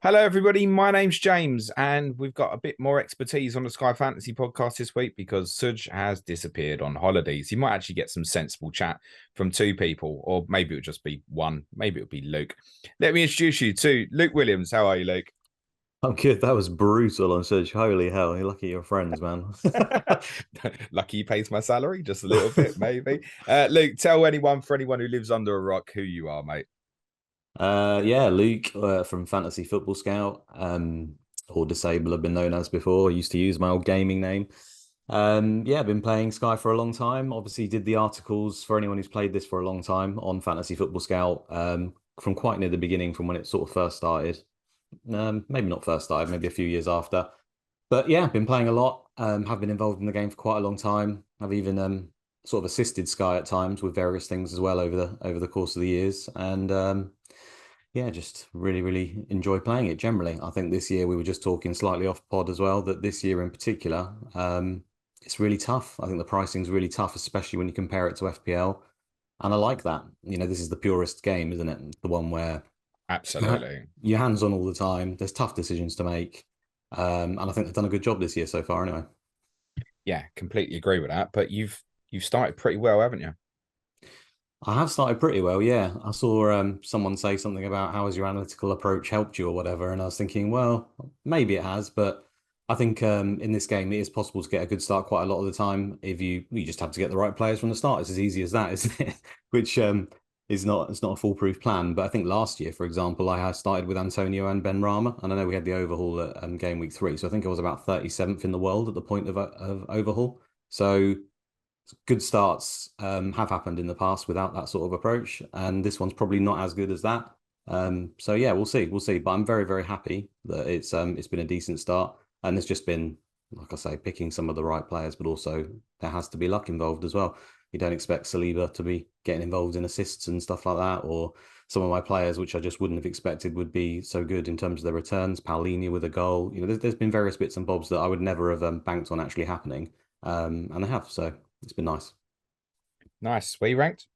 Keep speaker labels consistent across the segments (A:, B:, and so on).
A: Hello, everybody. My name's James, and we've got a bit more expertise on the Sky Fantasy podcast this week because Suj has disappeared on holidays. You might actually get some sensible chat from two people, or maybe it'll just be one. Maybe it'll be Luke. Let me introduce you to Luke Williams. How are you, Luke?
B: I'm good. That was brutal on Such. Holy hell. You're lucky you're friends, man.
A: Lucky he pays my salary, just a little bit, maybe. Luke, tell anyone, for anyone who lives under a rock, who you are, mate.
B: Yeah, Luke from Fantasy Football Scout, or Disable I've been known as before. I used to use my old gaming name. Yeah, I've been playing Sky for a long time. Obviously, did the articles for anyone who's played this for a long time on Fantasy Football Scout, from quite near the beginning, from when it sort of first started. Maybe not first started, maybe a few years after. But yeah, been playing a lot. Have been involved in the game for quite a long time. I've even sort of assisted Sky at times with various things as well over the course of the years. And yeah, just really enjoy playing it generally. I think this year we were just talking slightly off pod as well that this year in particular, it's really tough. I think the pricing's really tough, especially when you compare it to FPL. And I like that. This is the purest game, isn't it? The one where
A: Absolutely.
B: you're hands on all the time. There's tough decisions to make. And I think they've done a good job this year so far, anyway.
A: Yeah, completely agree with that. But you've started pretty well, haven't you?
B: I have started pretty well, yeah. I saw someone say something about how has your analytical approach helped you or whatever, and I was thinking, well, maybe it has, but I think in this game it is possible to get a good start quite a lot of the time if you just have to get the right players from the start. It's as easy as that, isn't it? Which is not it's not a foolproof plan. But I think last year, for example, I had started with Antonio and Ben Rama, and I know we had the overhaul at game week 3, so I think I was about 37th in the world at the point of overhaul. So good starts have happened in the past without that sort of approach, and this one's probably not as good as that. So yeah, we'll see. But I'm very happy that it's been a decent start, and it's just been, like I say, picking some of the right players, but also there has to be luck involved as well. You don't expect Saliba to be getting involved in assists and stuff like that, or some of my players, which I just wouldn't have expected would be so good in terms of their returns. Paulinho with a goal. There's been various bits and bobs that I would never have banked on actually happening, and I have. So it's been nice.
A: Nice. Were you ranked?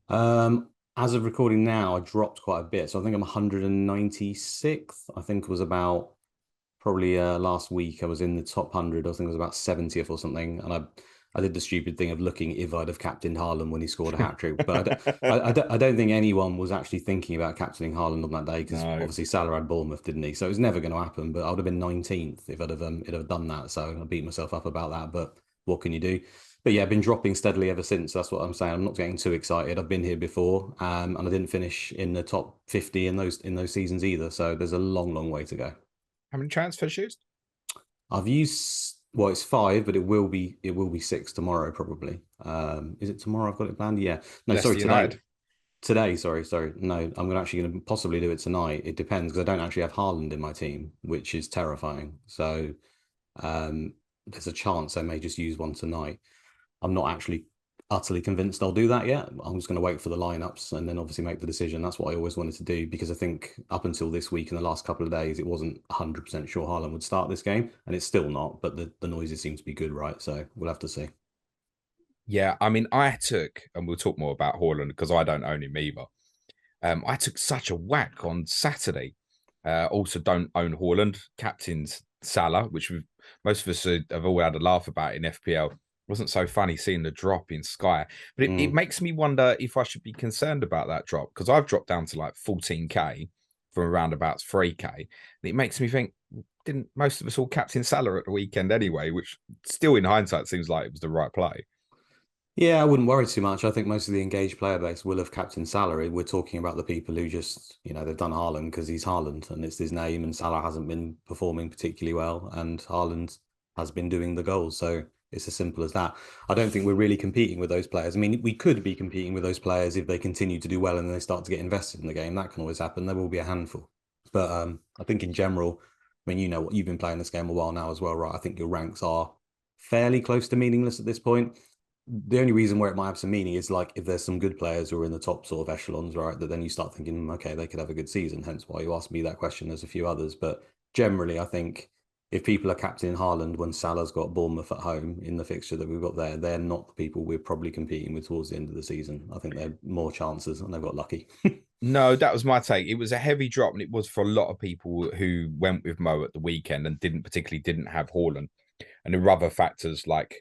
B: As of recording now, I dropped quite a bit. So I think I'm 196th. I think it was about probably last week I was in the top 100. I think it was about 70th or something. And I did the stupid thing of looking if I'd have captained Haaland when he scored a hat trick. But I don't think anyone was actually thinking about captaining Haaland on that day because
A: No.
B: obviously Salah had Bournemouth, didn't he? So it was never going to happen. But I would have been 19th if I'd have done that. So I beat myself up about that. But what can you do? But yeah, I've been dropping steadily ever since. That's what I'm saying. I'm not getting too excited. I've been here before, and I didn't finish in the top 50 in those seasons either. So there's a long way to go.
A: How many transfers used?
B: I've used well, it's 5, but it will be 6 tomorrow probably. Is it tomorrow? I've got it planned. Yeah. No, sorry,
A: Leicester
B: today.
A: United.
B: Today, sorry. No, I'm going to possibly do it tonight. It depends because I don't actually have Haaland in my team, which is terrifying. So there's a chance I may just use one tonight. I'm not actually utterly convinced I'll do that yet. I'm just going to wait for the lineups and then obviously make the decision. That's what I always wanted to do because I think up until this week and the last couple of days, it wasn't 100% sure Haaland would start this game, and it's still not. But the noises seem to be good, right? So we'll have to see.
A: Yeah, I mean, I took, and we'll talk more about Haaland because I don't own him either. I took such a whack on Saturday. Also, don't own Haaland. Captain's Salah, which most of us have all had a laugh about in FPL. It wasn't so funny seeing the drop in Sky, but it
B: Mm.
A: makes me wonder if I should be concerned about that drop because I've dropped down to like 14k from around about 3k. And it makes me think, didn't most of us all captain Salah at the weekend anyway? Which still, in hindsight, seems like it was the right play.
B: Yeah, I wouldn't worry too much. I think most of the engaged player base will have captain salary. We're talking about the people who just, they've done Haaland because he's Haaland and it's his name, and Salah hasn't been performing particularly well, and Haaland has been doing the goals. So it's as simple as that. I don't think we're really competing with those players. I mean, we could be competing with those players if they continue to do well and they start to get invested in the game. That can always happen. There will be a handful. But I think in general, I mean, what you've been playing this game a while now as well, right? I think your ranks are fairly close to meaningless at this point. The only reason where it might have some meaning is like if there's some good players who are in the top sort of echelons, right? That then you start thinking, okay, they could have a good season. Hence why you asked me that question. There's a few others, but generally, I think if people are captaining Haaland when Salah's got Bournemouth at home in the fixture that we've got there, they're not the people we're probably competing with towards the end of the season. I think they're more chances and they've got lucky.
A: No, that was my take. It was a heavy drop, and it was for a lot of people who went with Mo at the weekend and didn't have Haaland. And there were other factors like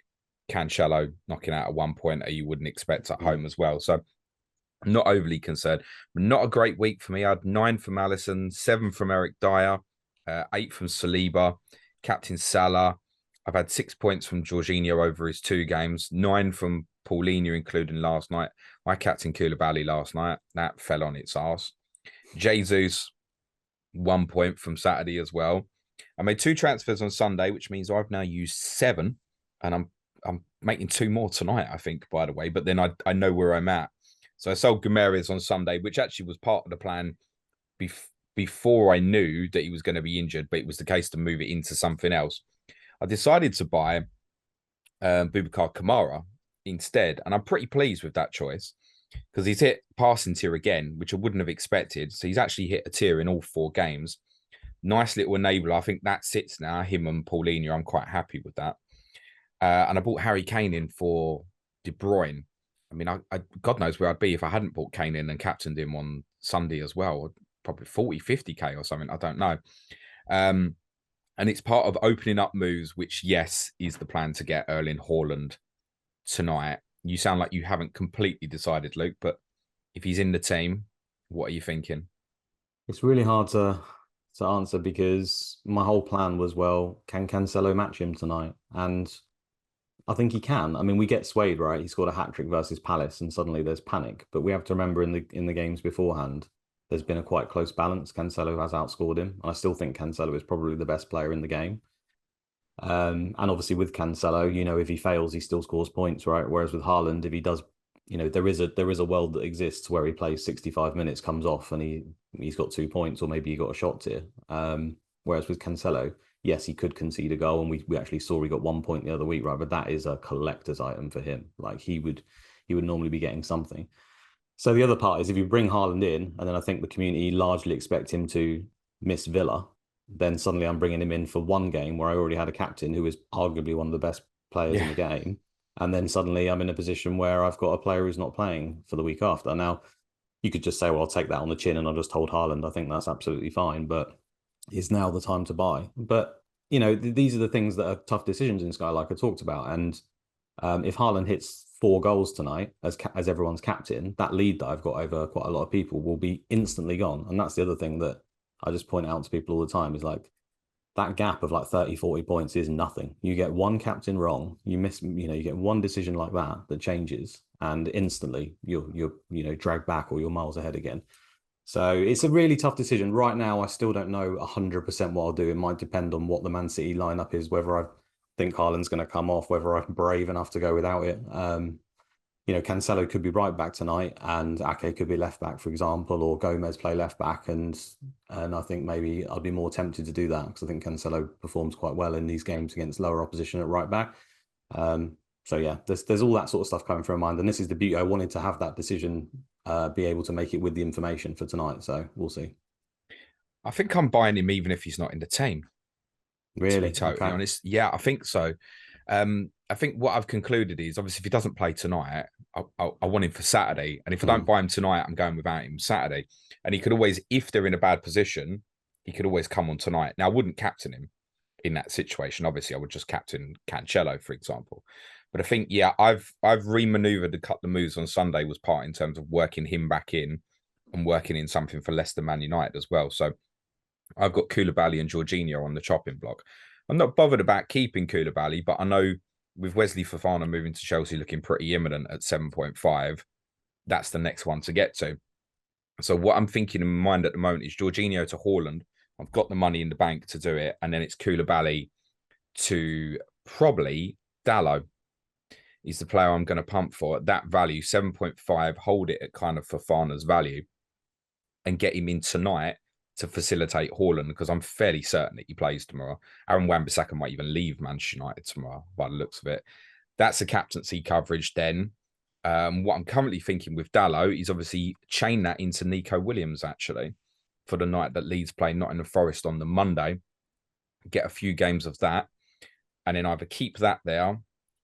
A: Cancelo knocking out at one point you wouldn't expect at home as well. So I'm not overly concerned. Not a great week for me. I had 9 from Alisson, 7 from Eric Dyer, 8 from Saliba, Captain Salah. I've had 6 points from Jorginho over his 2 games, 9 from Paulinho, including last night. My captain Koulibaly last night, that fell on its arse. Jesus, 1 point from Saturday as well. I made 2 transfers on Sunday, which means I've now used 7, and I'm making 2 more tonight, I think, by the way. But then I know where I'm at. So I sold Guimaraes on Sunday, which actually was part of the plan before I knew that he was going to be injured, but it was the case to move it into something else. I decided to buy Boubacar Kamara instead, and I'm pretty pleased with that choice because he's hit passing tier again, which I wouldn't have expected. So he's actually hit a tier in all 4 games. Nice little enabler. I think that sits now, him and Paulinho. I'm quite happy with that. And I bought Harry Kane in for De Bruyne. I mean, I God knows where I'd be if I hadn't bought Kane in and captained him on Sunday as well. Probably 40, 50K or something. I don't know. And it's part of opening up moves, which, yes, is the plan to get Erling Haaland tonight. You sound like you haven't completely decided, Luke, but if he's in the team, what are you thinking?
B: It's really hard to answer because my whole plan was, well, can Cancelo match him tonight? And I think he can. I mean, we get swayed, right? He scored a hat-trick versus Palace and suddenly there's panic. But we have to remember in the games beforehand, there's been a quite close balance. Cancelo has outscored him. I still think Cancelo is probably the best player in the game. And obviously with Cancelo, if he fails, he still scores points, right? Whereas with Haaland, if he does, there is a world that exists where he plays 65 minutes, comes off, and he's got 2 points, or maybe he got a shot tier. Whereas with Cancelo, yes, he could concede a goal, and we actually saw he got 1 point the other week, right? But that is a collector's item for him. Like he would normally be getting something. So the other part is if you bring Haaland in, and then I think the community largely expect him to miss Villa, then suddenly I'm bringing him in for 1 game where I already had a captain who is arguably one of the best players in the game. And then suddenly I'm in a position where I've got a player who's not playing for the week after. Now, you could just say, well, I'll take that on the chin and I'll just hold Haaland. I think that's absolutely fine, but is now the time to buy. But, these are the things that are tough decisions in Sky, like I talked about. And if Haaland hits 4 goals tonight as everyone's captain, that lead that I've got over quite a lot of people will be instantly gone. And that's the other thing that I just point out to people all the time is like that gap of like 30, 40 points is nothing. You get 1 captain wrong, you miss, you get 1 decision like that changes, and instantly you're dragged back or you're miles ahead again. So it's a really tough decision. Right now, I still don't know 100% what I'll do. It might depend on what the Man City lineup is, whether I think Haaland's going to come off, whether I'm brave enough to go without it. Cancelo could be right back tonight and Ake could be left back, for example, or Gomez play left back. And I think maybe I'd be more tempted to do that because I think Cancelo performs quite well in these games against lower opposition at right back. So yeah, there's all that sort of stuff coming through my mind. And this is the beauty. I wanted to have that decision, be able to make it with the information for tonight. So we'll see.
A: I think I'm buying him even if he's not in the team.
B: Really?
A: To be totally honest. Yeah, I think so. I think what I've concluded is obviously if he doesn't play tonight, I want him for Saturday. And if I don't buy him tonight, I'm going without him Saturday. And he could always, if they're in a bad position, he could always come on tonight. Now, I wouldn't captain him in that situation. Obviously, I would just captain Cancelo, for example. But I think, yeah, I've remaneuvered a couple of moves on Sunday was part in terms of working him back in and working in something for Leicester Man United as well. So I've got Koulibaly and Jorginho on the chopping block. I'm not bothered about keeping Koulibaly, but I know with Wesley Fofana moving to Chelsea looking pretty imminent at 7.5, that's the next one to get to. So what I'm thinking in my mind at the moment is Jorginho to Haaland. I've got the money in the bank to do it. And then it's Koulibaly to probably Dalot. He's the player I'm going to pump for at that value, 7.5, hold it at kind of Fofana's value and get him in tonight to facilitate Haaland because I'm fairly certain that he plays tomorrow. Aaron Wan-Bissaka might even leave Manchester United tomorrow by the looks of it. That's a captaincy coverage then. What I'm currently thinking with Dalot is obviously chain that into Nico Williams actually for the night that Leeds play Nottingham Forest on the Monday. get a few games of that, and then either keep that there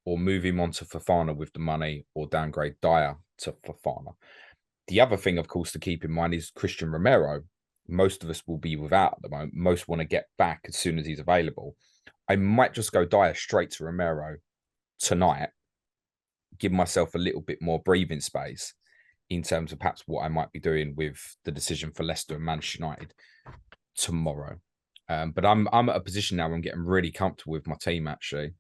A: or move him on to Fofana with the money, or downgrade Dyer to Fofana. The other thing, of course, to keep in mind is Christian Romero. Most of us will be without at the moment. Most want to get back as soon as he's available. I might just go Dyer straight to Romero tonight, give myself a little bit more breathing space in terms of perhaps what I might be doing with the decision for Leicester and Manchester United tomorrow. But I'm at a position now where I'm getting really comfortable with my team, actually.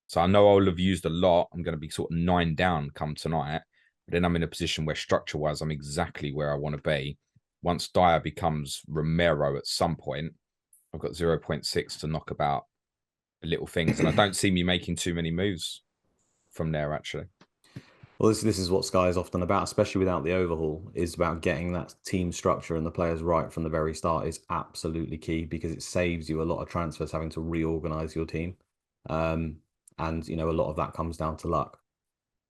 A: So I know I'll have used a lot. I'm going to be sort of 9 down come tonight. But then I'm in a position where structure-wise, I'm exactly where I want to be. Once Dyer becomes Romero at some point, I've got 0.6 to knock about little things. And I don't see me making too many moves from there, actually.
B: Well, this is what Sky is often about, especially without the overhaul, is about getting that team structure and the players right from the very start is absolutely key, because it saves you a lot of transfers having to reorganize your team. And a lot of that comes down to luck.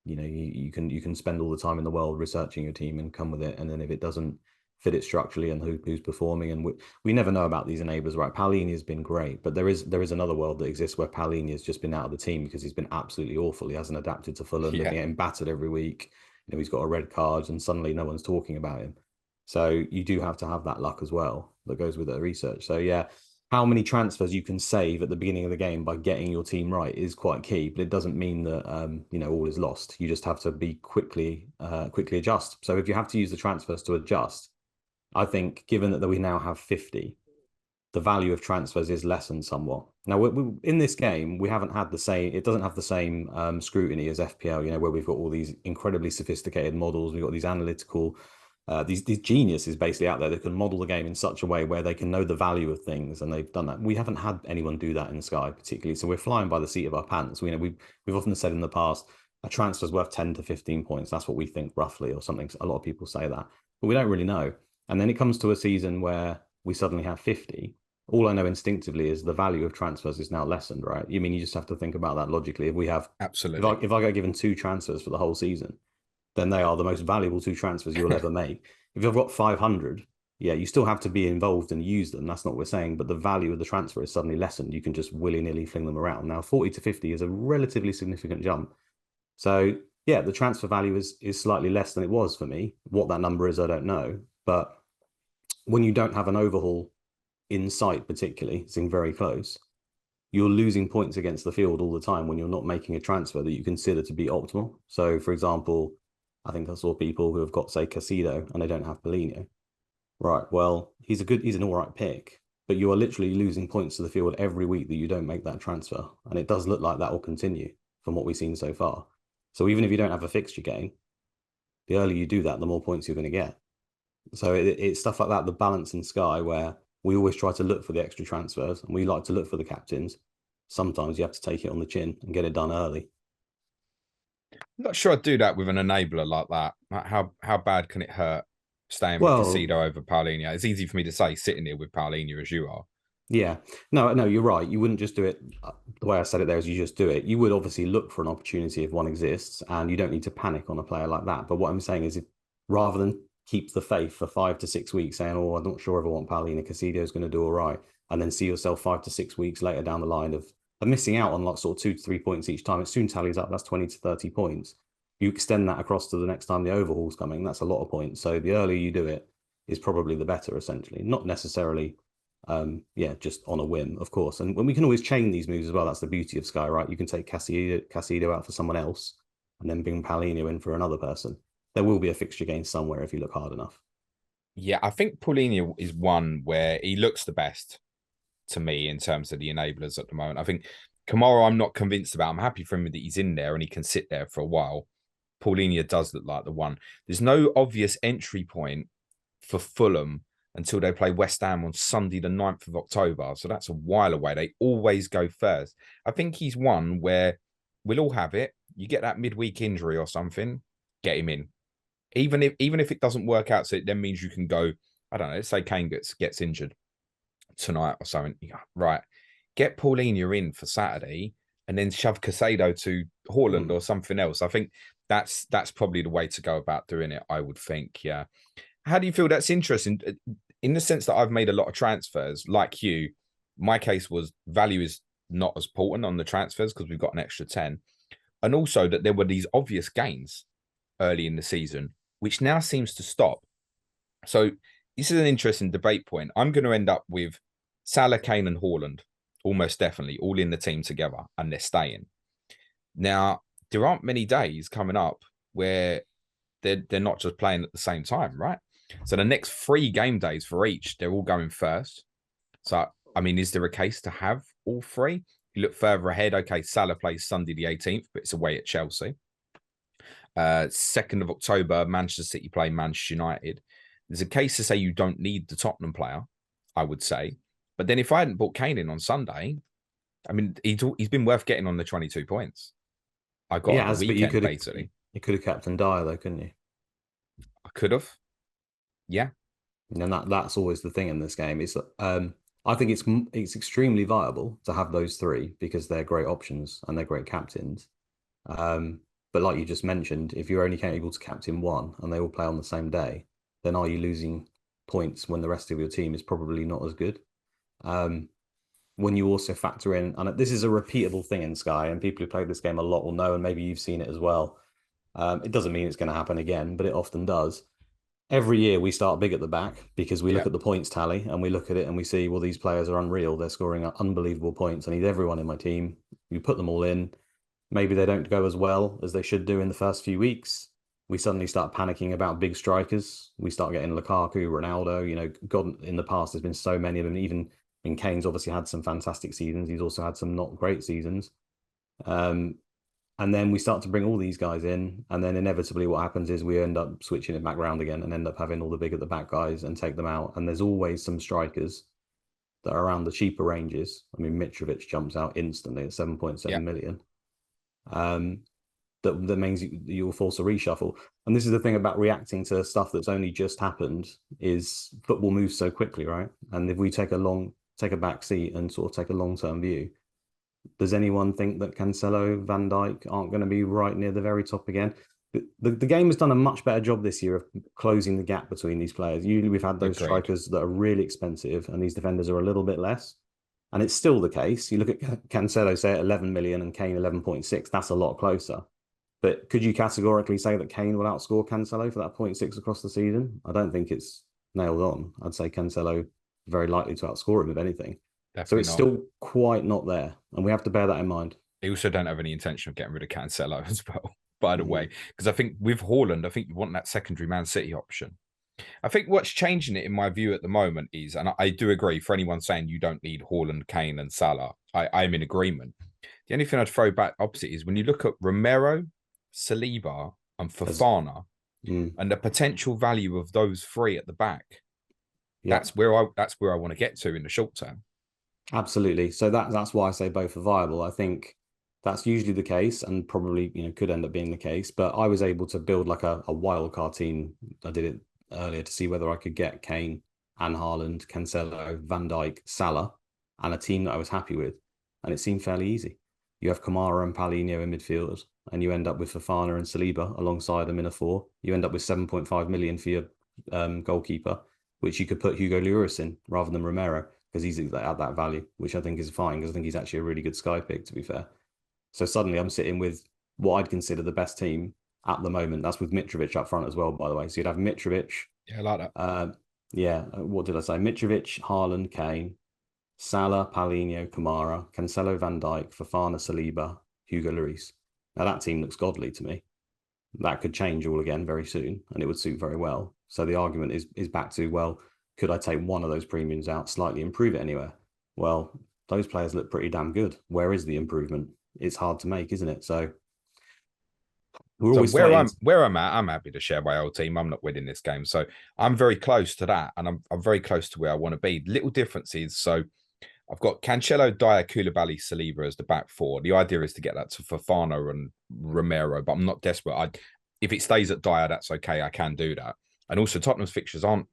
B: You can spend all the time in the world researching your team and come with it, and then if it doesn't fit it structurally and who's performing, and we never know about these enablers, right? Palhinha has been great, but there is another world that exists where Palhinha has just been out of the team because he's been absolutely awful. He hasn't adapted to Fulham. They've been getting battered every week. He's got a red card, and suddenly no one's talking about him. So you do have to have that luck as well that goes with the research. So yeah, how many transfers you can save at the beginning of the game by getting your team right is quite key, but it doesn't mean that all is lost. You just have to be quickly adjust. So if you have to use the transfers to adjust, I think given that we now have 50, the value of transfers is lessened somewhat. Now, in this game, we haven't had the same, it doesn't have the same scrutiny as FPL, where we've got all these incredibly sophisticated models. We've got these analytical, these geniuses basically out there that can model the game in such a way where they can know the value of things, and they've done that. We haven't had anyone do that in Sky particularly, so we're flying by the seat of our pants. We've often said in the past, a transfer's worth 10 to 15 points. That's what we think roughly, or something. A lot of people say that, but we don't really know. And then it comes to a season where we suddenly have 50. All I know instinctively is the value of transfers is now lessened, right? You just have to think about that logically. If we have,
A: absolutely,
B: if I get given 2 transfers for the whole season, then they are the most valuable 2 transfers you'll ever make. If you've got 500, yeah, you still have to be involved and use them. That's not what we're saying, but the value of the transfer is suddenly lessened. You can just willy-nilly fling them around. Now, 40 to 50 is a relatively significant jump. So yeah, the transfer value is slightly less than it was for me. What that number is, I don't know. But when you don't have an overhaul in sight, particularly, sitting very close, you're losing points against the field all the time when you're not making a transfer that you consider to be optimal. So, for example, I think I saw people who have got, say, Casido and they don't have Paulinho. Right, well, he's an all right pick, but you are literally losing points to the field every week that you don't make that transfer. And it does look like that will continue from what we've seen so far. So even if you don't have a fixture game, the earlier you do that, the more points you're going to get. So it's stuff like that, the balance in Sky, where we always try to look for the extra transfers and we like to look for the captains. Sometimes you have to take it on the chin and get it done early.
A: I'm not sure I'd do that with an enabler like that. Like how bad can it hurt staying with Casido over Paulinho? It's easy for me to say sitting here with Paulinho as you are.
B: Yeah, no, you're right. You wouldn't just do it. The way I said it there is you just do it. You would obviously look for an opportunity if one exists, and you don't need to panic on a player like that. But what I'm saying is, if rather than keep the faith for 5 to 6 weeks saying, oh, I'm not sure if I want Paulinho, Casido is going to do all right, and then see yourself 5 to 6 weeks later down the line of missing out on like sort of 2 to 3 points each time, it soon tallies up. That's 20 to 30 points. You extend that across to the next time the overhaul's coming, that's a lot of points. So the earlier you do it is probably the better, essentially. Not necessarily just on a whim, of course. And when we can always chain these moves as well, that's the beauty of Sky, right? You can take Casido out for someone else and then bring Paulinho in for another person. There will be a fixture game somewhere if you look hard enough.
A: Yeah, I think Paulinho is one where he looks the best to me in terms of the enablers at the moment. I think Kamara, I'm not convinced about. I'm happy for him that he's in there and he can sit there for a while. Paulinho does look like the one. There's no obvious entry point for Fulham until they play West Ham on Sunday, the 9th of October. So that's a while away. They always go first. I think he's one where we'll all have it. You get that midweek injury or something, get him in. Even if it doesn't work out, so it then means you can go, I don't know, let's say Kane gets injured tonight or something. Right. Get Paulinho in for Saturday and then shove Caicedo to Haaland or something else. I think that's probably the way to go about doing it, I would think. Yeah. How do you feel? That's interesting in the sense that I've made a lot of transfers like you. My case was value is not as important on the transfers because we've got an extra 10. And also that there were these obvious gains early in the season, which now seems to stop. So this is an interesting debate point. I'm going to end up with Salah, Kane, and Haaland, almost definitely, all in the team together, and they're staying. Now, there aren't many days coming up where they're not just playing at the same time, right? So the next 3 game days for each, they're all going first. So, I mean, is there a case to have all 3? You look further ahead, okay, Salah plays Sunday the 18th, but it's away at Chelsea. 2nd of October, Manchester City play Manchester United. There's a case to say you don't need the Tottenham player, I would say. But then if I hadn't bought Kane in on Sunday, I mean, he's been worth getting on the 22 points. I got on the
B: but you
A: weekend,
B: could have
A: basically.
B: you could have captained Dyer though, couldn't you?
A: I could have. Yeah.
B: And that's always the thing in this game. I think it's extremely viable to have those 3 because they're great options and they're great captains. But like you just mentioned, if you're only able to captain 1 and they all play on the same day, then are you losing points when the rest of your team is probably not as good? When you also factor in, and this is a repeatable thing in Sky, and people who play this game a lot will know, and maybe you've seen it as well. It doesn't mean it's going to happen again, but it often does. Every year we start big at the back because we look at the points tally and we look at it and we see, well, these players are unreal. They're scoring unbelievable points. I need everyone in my team. You put them all in. Maybe they don't go as well as they should do in the first few weeks. We suddenly start panicking about big strikers. We start getting Lukaku, Ronaldo. God, in the past, there's been so many of them. Even Kane's obviously had some fantastic seasons. He's also had some not great seasons. And then we start to bring all these guys in, and then inevitably what happens is we end up switching it back around again and end up having all the big at the back guys and take them out. And there's always some strikers that are around the cheaper ranges. I mean, Mitrovic jumps out instantly at 7.7 million. That means you'll force a reshuffle. And this is the thing about reacting to stuff that's only just happened, is football moves so quickly, right? And if we take a back seat and sort of take a long-term view, does anyone think that Cancelo, Van Dijk aren't going to be right near the very top again? The game has done a much better job this year of closing the gap between these players. Usually we've had those strikers that are really expensive and these defenders are a little bit less. And it's still the case. You look at Cancelo, say at 11 million and Kane 11.6, that's a lot closer. But could you categorically say that Kane will outscore Cancelo for that 0.6 across the season? I don't think it's nailed on. I'd say Cancelo very likely to outscore him, if anything. Definitely so it's still quite not there. And we have to bear that in mind.
A: They also don't have any intention of getting rid of Cancelo as well, by the way. Because I think with Haaland, I think you want that secondary Man City option. I think what's changing it in my view at the moment is, and I do agree, for anyone saying you don't need Haaland, Kane and Salah, I'm in agreement. The only thing I'd throw back opposite is when you look at Romero, Saliba and Fofana and the potential value of those 3 at the back, that's where I want to get to in the short term.
B: Absolutely. So that's why I say both are viable. I think that's usually the case and probably could end up being the case. But I was able to build like a wild card team. I did it earlier to see whether I could get Kane and Haaland, Cancelo, Van Dijk, Salah, and a team that I was happy with. And it seemed fairly easy. You have Kamara and Paulinho in midfield, and you end up with Fofana and Saliba alongside them in a 4. You end up with 7.5 million for your goalkeeper, which you could put Hugo Lloris in rather than Romero because he's at that value, which I think is fine because I think he's actually a really good Sky pick, to be fair. So suddenly I'm sitting with what I'd consider the best team at the moment. That's with Mitrovic up front as well, by the way. So you'd have Mitrovic.
A: Yeah, I like that.
B: What did I say? Mitrovic, Haaland, Kane, Salah, Paulinho, Kamara, Cancelo, Van Dijk, Fofana, Saliba, Hugo Lloris. Now that team looks godly to me. That could change all again very soon, and it would suit very well. So the argument is back to, well, could I take one of those premiums out, slightly improve it anywhere? Well, those players look pretty damn good. Where is the improvement? It's hard to make, isn't it? So
A: we're always where I'm at, I'm happy to share my old team. I'm not winning this game, so I'm very close to that, and I'm very close to where I want to be. Little differences. So I've got Cancelo, Dyer, Koulibaly, Saliba as the back 4. The idea is to get that to Fofana and Romero, but I'm not desperate. If it stays at Dyer, that's okay. I can do that. And also, Tottenham's fixtures aren't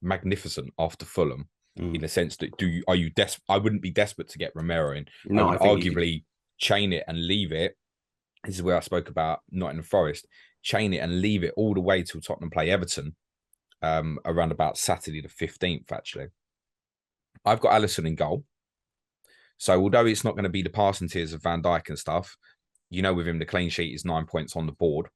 A: magnificent after Fulham in the sense that are you desperate? I wouldn't be desperate to get Romero in. No, I would arguably chain it and leave it. This is where I spoke about Nottingham Forest. Chain it and leave it all the way till Tottenham play Everton around about Saturday the 15th, actually. I've got Alisson in goal. So although it's not going to be the passing tiers of Van Dijk and stuff, with him the clean sheet is 9 points on the board,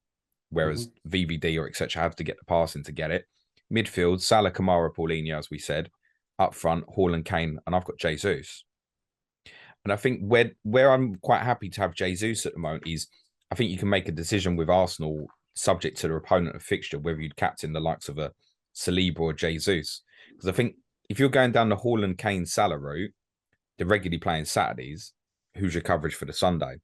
A: whereas VVD or etc. have to get the passing to get it. Midfield, Salah, Kamara, Paulinho, as we said. Up front, Haaland, Kane, and I've got Jesus. And I think where I'm quite happy to have Jesus at the moment is I think you can make a decision with Arsenal subject to the opponent of fixture, whether you'd captain the likes of a Saliba or Jesus. Because I think if you're going down the Haaland, Kane, Salah route, they're regularly playing Saturdays. Who's your coverage for the Sunday?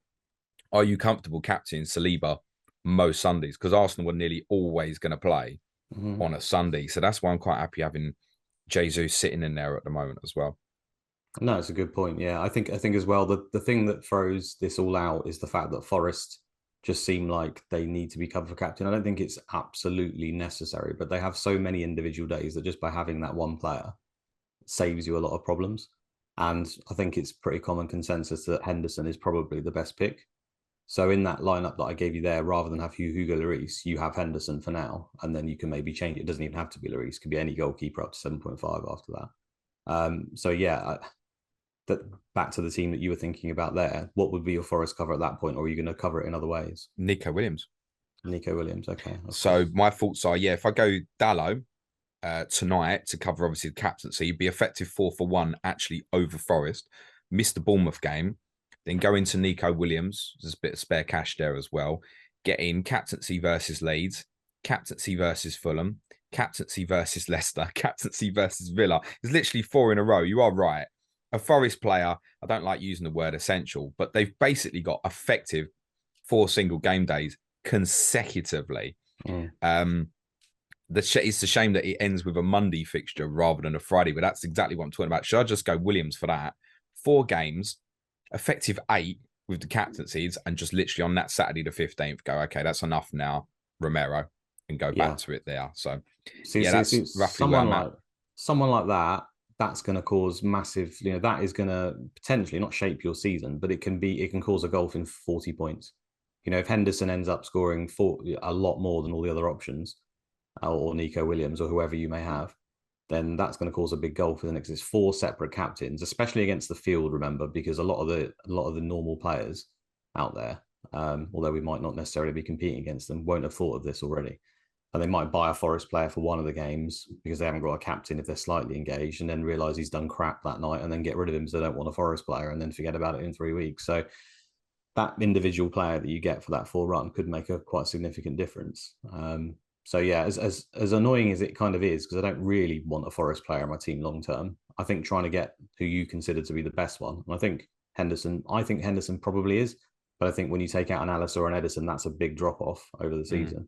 A: Are you comfortable captaining Saliba most Sundays? Because Arsenal were nearly always going to play on a Sunday. So that's why I'm quite happy having Jesus sitting in there at the moment as well.
B: No, it's a good point. Yeah, I think as well the thing that throws this all out is the fact that Forest just seem like they need to be covered for captain. I don't think it's absolutely necessary, but they have so many individual days that just by having that one player saves you a lot of problems. And I think it's pretty common consensus that Henderson is probably the best pick. So in that lineup that I gave you there, rather than have Hugo Lloris, you have Henderson for now, and then you can maybe change it. It doesn't even have to be Lloris; it could be any goalkeeper up to 7.5 after that. So yeah, that back to the team that you were thinking about there. What would be your Forest cover at that point, or are you going to cover it in other ways?
A: Nico Williams.
B: Nico Williams, okay.
A: So my thoughts are, if I go Dallo tonight to cover obviously the captaincy, be effective 4-for-1 actually over Forest, miss the Bournemouth game, then go into Nico Williams. There's a bit of spare cash there as well. Get in captaincy versus Leeds, captaincy versus Fulham, captaincy versus Leicester, captaincy versus Villa. It's literally 4 in a row. You are right. A Forest player, I don't like using the word essential, but they've basically got effective 4 single game days consecutively. It's a shame that it ends with a Monday fixture rather than a Friday, but that's exactly what I'm talking about. Should I just go Williams for that? 4 games, effective 8 with the captaincies, and just literally on that Saturday the 15th, go, okay, that's enough now, Romero, and go back to it there. So, that's roughly where I'm at.
B: Someone like that, that's going to cause massive, that is going to potentially not shape your season, but it can cause a gulf in 40 points. If Henderson ends up scoring a lot more than all the other options, or Nico Williams or whoever you may have, then that's going to cause a big gulf in the next. It's 4 separate captains, especially against the field, remember, because a lot of the normal players out there, although we might not necessarily be competing against them, won't have thought of this already. And they might buy a Forest player for one of the games because they haven't got a captain if they're slightly engaged, and then realize he's done crap that night and then get rid of him because they don't want a Forest player and then forget about it in 3 weeks. So that individual player that you get for that 4 run could make a quite significant difference. So yeah, as annoying as it kind of is, because I don't really want a Forest player on my team long term, I think trying to get who you consider to be the best one, and I think Henderson probably is, but I think when you take out an Alice or an Edison, that's a big drop off over the season.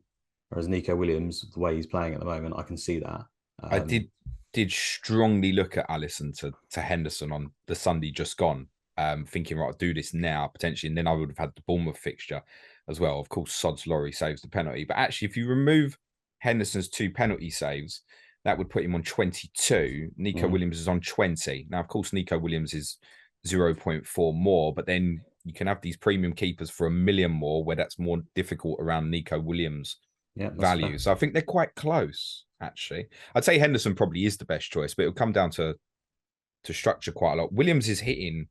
B: Whereas Nico Williams, the way he's playing at the moment, I can see that.
A: I did strongly look at Alisson to Henderson on the Sunday just gone, thinking, right, I'll do this now, potentially, and then I would have had the Bournemouth fixture as well. Of course, Sod's Laurie saves the penalty. But actually, if you remove Henderson's 2 penalty saves, that would put him on 22. Nico Williams is on 20. Now, of course, Nico Williams is 0.4 more, but then you can have these premium keepers for 1 million more, where that's more difficult around Nico Williams' value. Fair. So I think they're quite close, actually. I'd say Henderson probably is the best choice, but it'll come down to structure quite a lot. Williams is hitting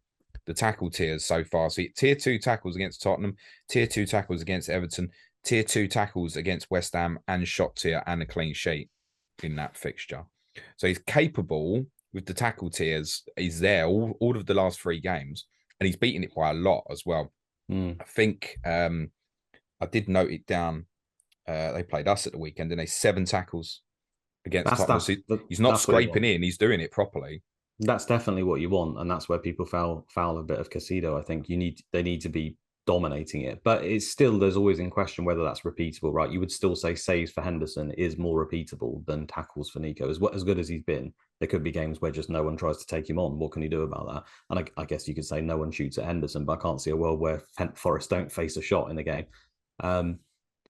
A: the tackle tiers so far. So tier 2 tackles against Tottenham, tier 2 tackles against Everton, tier 2 tackles against West Ham, and shot tier and a clean sheet in that fixture. So he's capable with the tackle tiers. He's there all of the last 3 games, and he's beaten it by a lot as well. I think I did note it down. They played us at the weekend, and 7 tackles against Tottenham. So he's not scraping in; he's doing it properly.
B: That's definitely what you want, and that's where people foul a bit of Caicedo. I think they need to be dominating it, but it's still, there's always in question whether that's repeatable, right? You would still say saves for Henderson is more repeatable than tackles for Nico. As good as he's been, there could be games where just no one tries to take him on. What can you do about that? And I guess you could say no one shoots at Henderson, but I can't see a world where Forest don't face a shot in the game.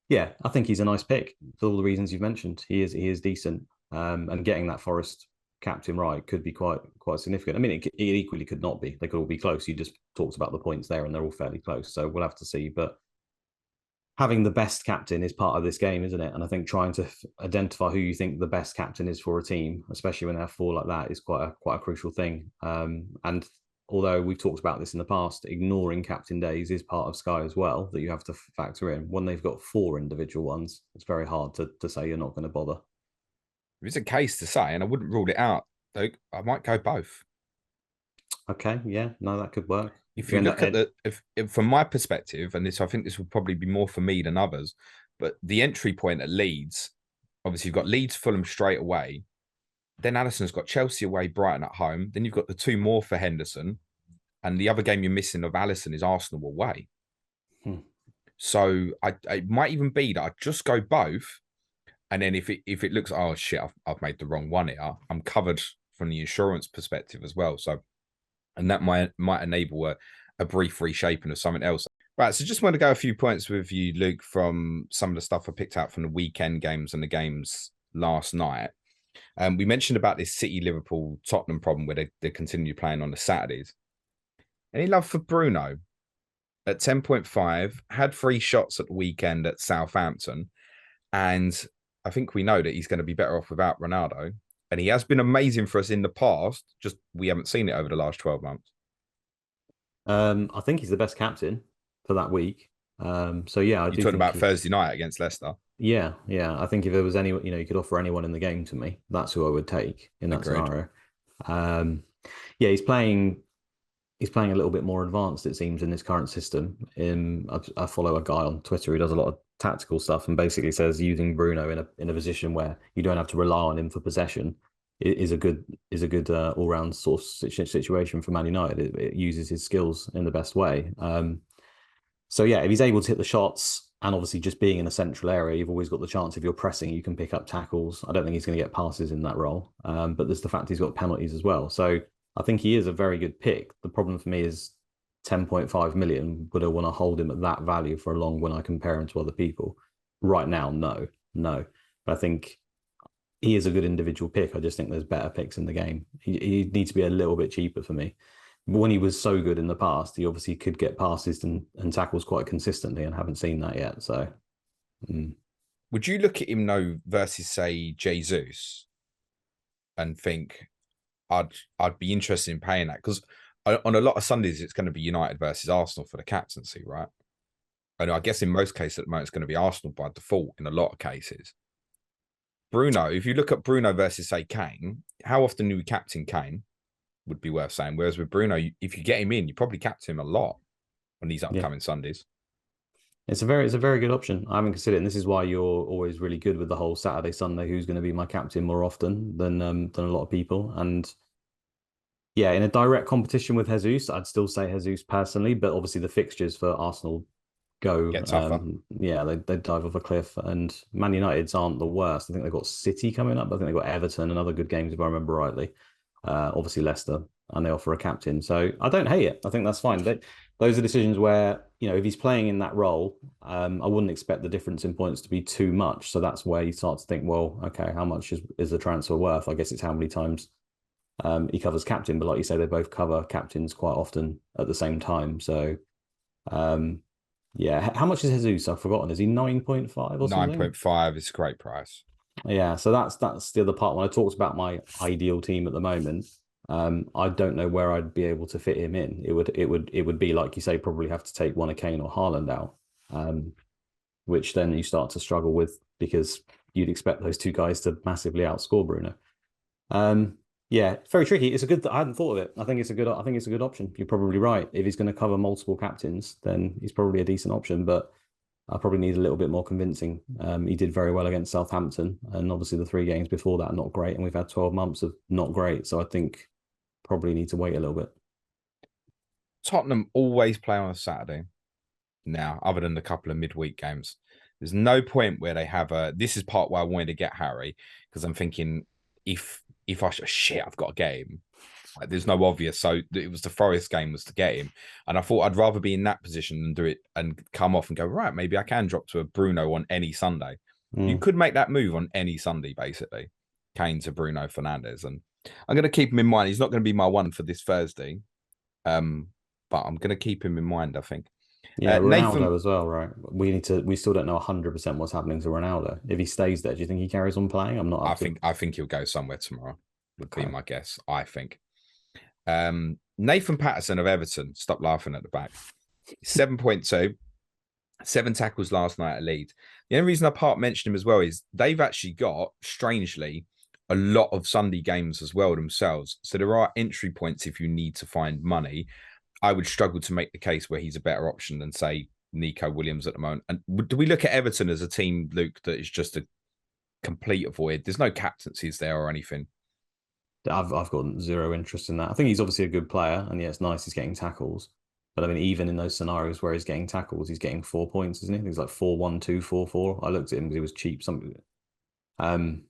B: Yeah, I think he's a nice pick for all the reasons you've mentioned. He is decent, and getting that Forest captain right could be quite significant. I mean, it equally could not be. They could all be close. You just talked about the points there, and they're all fairly close. So we'll have to see. But having the best captain is part of this game, isn't it? And I think trying to identify who you think the best captain is for a team, especially when they have 4 like that, is quite a crucial thing. And although we've talked about this in the past, ignoring captain days is part of Sky as well that you have to factor in. When they've got 4 individual ones, it's very hard to say you're not going to bother.
A: It's a case to say, and I wouldn't rule it out, Luke. I might go both.
B: Okay, yeah, no, that could work.
A: If
B: You
A: you
B: end
A: look
B: up,
A: at if from my perspective, and this, I think this will probably be more for me than others, but the entry point at Leeds, obviously, you've got Leeds, Fulham straight away. Then Alisson's got Chelsea away, Brighton at home. Then you've got the 2 more for Henderson. And the other game you're missing of Alisson is Arsenal away. So it might even be that I just go both. And then if it looks, oh shit, I've made the wrong one here, I'm covered from the insurance perspective as well. So, and that might enable a brief reshaping of something else. Right. So just want to go a few points with you, Luke, from some of the stuff I picked out from the weekend games and the games last night. We mentioned about this City, Liverpool, Tottenham problem where they continue playing on the Saturdays. Any love for Bruno at 10.5, had 3 shots at the weekend at Southampton. And I think we know that he's going to be better off without Ronaldo. And he has been amazing for us in the past. Just we haven't seen it over the last 12 months.
B: I think he's the best captain for that week. So yeah, I
A: You
B: do
A: talked
B: think
A: about Thursday night against Leicester.
B: Yeah, yeah. I think if there was any, you could offer anyone in the game to me, that's who I would take in that
A: Agreed.
B: scenario. Yeah, he's playing a little bit more advanced, it seems, in this current system. I follow a guy on Twitter who does a lot of tactical stuff and basically says using Bruno in a position where you don't have to rely on him for possession is a good all round sort of situation for Man United. It uses his skills in the best way. So yeah, if he's able to hit the shots and obviously just being in a central area, you've always got the chance if you're pressing, you can pick up tackles. I don't think he's going to get passes in that role, but there's the fact he's got penalties as well. So I think he is a very good pick. The problem for me is 10.5 million. Would I want to hold him at that value for long when I compare him to other people? Right now, no. But I think he is a good individual pick. I just think there's better picks in the game. He needs to be a little bit cheaper for me. But when he was so good in the past, he obviously could get passes and tackles quite consistently, and haven't seen that yet. So,
A: would you look at him though versus say Jesus and think I'd be interested in paying that? Because on a lot of Sundays it's going to be United versus Arsenal for the captaincy, right? And I guess in most cases at the moment it's going to be Arsenal by default in a lot of cases. Bruno, if you look at Bruno versus say Kane, how often do we captain Kane? Would be worth saying. Whereas with Bruno, if you get him in, you probably captain him a lot on these upcoming Sundays.
B: It's a very good option. I haven't considered it, and this is why you're always really good with the whole Saturday, Sunday, who's going to be my captain more often than a lot of people. And yeah, in a direct competition with Jesus, I'd still say Jesus personally, but obviously the fixtures for Arsenal go they dive off a cliff, and Man United's aren't the worst. I think they've got City coming up. I think they've got Everton and other good games if I remember rightly. Obviously Leicester, and they offer a captain. So I don't hate it. I think that's fine. Those are decisions where, if he's playing in that role, I wouldn't expect the difference in points to be too much. So that's where you start to think, well, okay, how much is the transfer worth? I guess it's how many times he covers captain. But like you say, they both cover captains quite often at the same time. So yeah, how much is Jesus? I've forgotten. Is he 9.5 or something?
A: 9.5 is a great price.
B: Yeah, so that's the other part. When I talked about my ideal team at the moment, I don't know where I'd be able to fit him in. It would be like you say, probably have to take one of Kane or Haaland out, which then you start to struggle with because you'd expect those two guys to massively outscore Bruno. Yeah, very tricky. It's a good. I hadn't thought of it. I think it's a good option. You're probably right. If he's going to cover multiple captains, then he's probably a decent option. But I probably need a little bit more convincing. He did very well against Southampton, and obviously the 3 games before that not great, and we've had 12 months of not great. So I think probably need to wait a little bit.
A: Tottenham always play on a Saturday now, other than the couple of midweek games. There's no point where they have a. This is part why I wanted to get Harry, because I'm thinking if I've got a game. Like, there's no obvious. So it was the Forest game was to get him. And I thought I'd rather be in that position than do it and come off and go, right, maybe I can drop to a Bruno on any Sunday. You could make that move on any Sunday, basically. Kane to Bruno Fernandes. And I'm going to keep him in mind. He's not going to be my one for this Thursday. But I'm going to keep him in mind, I think.
B: Yeah, Ronaldo as well, right? We still don't know 100% what's happening to Ronaldo. If he stays there, do you think he carries on playing? I'm not.
A: I think he'll go somewhere tomorrow. Would be my guess. I think. Nathan Patterson of Everton, stop laughing at the back. 7.2, 7 tackles last night at Leeds. The only reason I part mention him as well is they've actually got, strangely, a lot of Sunday games as well themselves. So there are entry points if you need to find money. I would struggle to make the case where he's a better option than, say, Nico Williams at the moment. And do we look at Everton as a team, Luke, that is just a complete avoid? There's no captaincies there or anything.
B: I've got zero interest in that. I think he's obviously a good player, and yeah, it's nice he's getting tackles. But I mean, even in those scenarios where he's getting tackles, he's getting 4 points, isn't he? He's like 4-1-2, 4-4. I looked at him because he was cheap. Um,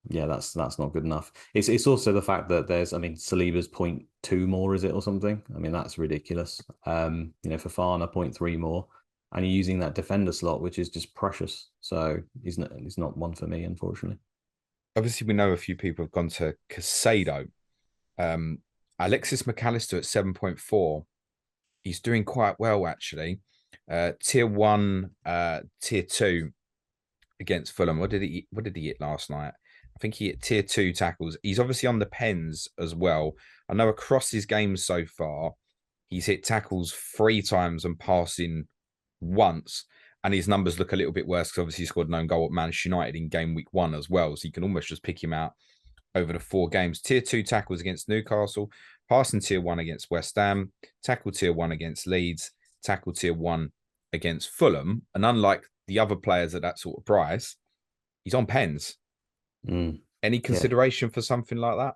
B: yeah, that's not good enough. It's also the fact that there's, I mean, Saliba's 0.2 more, is it, or something? I mean, that's ridiculous. Fofana 0.3 more, and you're using that defender slot, which is just precious. So he's not one for me, unfortunately.
A: Obviously, we know a few people have gone to Casado. Alexis McAllister at 7.4. He's doing quite well, actually. Tier 1, Tier 2 against Fulham. What did he hit last night? I think he hit Tier 2 tackles. He's obviously on the pens as well. I know across his games so far, he's hit tackles 3 times and passing once. And his numbers look a little bit worse because obviously he scored an own goal at Manchester United in game week 1 as well. So you can almost just pick him out over the 4 games. Tier 2 tackles against Newcastle, passing Tier 1 against West Ham, tackle Tier 1 against Leeds, tackle Tier 1 against Fulham. And unlike the other players at that sort of price, he's on pens. Any consideration for something like that?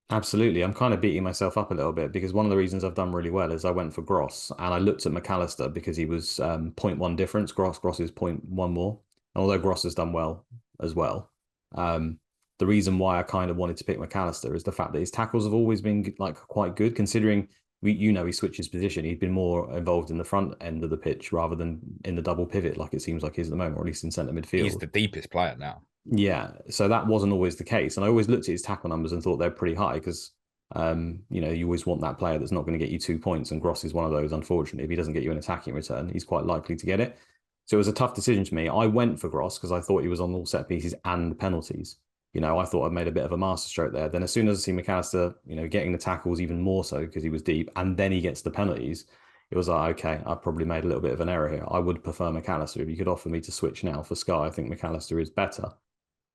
B: Absolutely. I'm kind of beating myself up a little bit because one of the reasons I've done really well is I went for Gross and I looked at McAllister because he was 0.1 difference. Gross is 0.1 more. And although Gross has done well as well, the reason why I kind of wanted to pick McAllister is the fact that his tackles have always been like quite good, considering he switches position. He'd been more involved in the front end of the pitch rather than in the double pivot, like it seems like he is at the moment, or at least in centre midfield.
A: He's the deepest player now.
B: Yeah, so that wasn't always the case, and I always looked at his tackle numbers and thought they're pretty high because, you always want that player that's not going to get you 2 points, and Gross is one of those. Unfortunately, if he doesn't get you an attacking return, he's quite likely to get it. So it was a tough decision to me. I went for Gross because I thought he was on all set pieces and penalties. I thought I'd made a bit of a masterstroke there. Then as soon as I see McAllister, getting the tackles even more so because he was deep, and then he gets the penalties, it was like, okay, I probably made a little bit of an error here. I would prefer McAllister. If you could offer me to switch now for Sky, I think McAllister is better.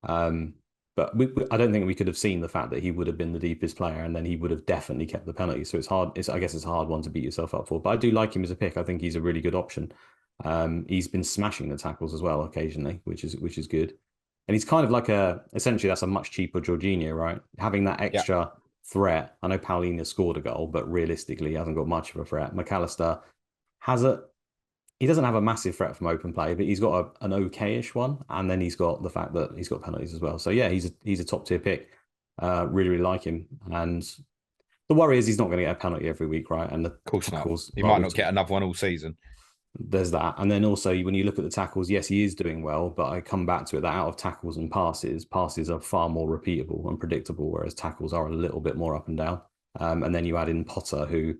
B: But I don't think we could have seen the fact that he would have been the deepest player and then he would have definitely kept the penalty. So it's hard. I guess it's a hard one to beat yourself up for. But I do like him as a pick. I think he's a really good option. He's been smashing the tackles as well occasionally, which is good. And he's kind of like essentially that's a much cheaper Jorginho, right? Having that extra threat. I know Paulinho scored a goal, but realistically, he hasn't got much of a threat. McAllister he doesn't have a massive threat from open play, but he's got an okay-ish one, and then he's got the fact that he's got penalties as well. So yeah, he's a top tier pick. Really, really like him. And the worry is he's not going to get a penalty every week, right? And
A: of course not. He might not get another one all season.
B: There's that. And then also when you look at the tackles, yes, he is doing well, but I come back to it that out of tackles and passes are far more repeatable and predictable, whereas tackles are a little bit more up and down. And then you add in Potter, who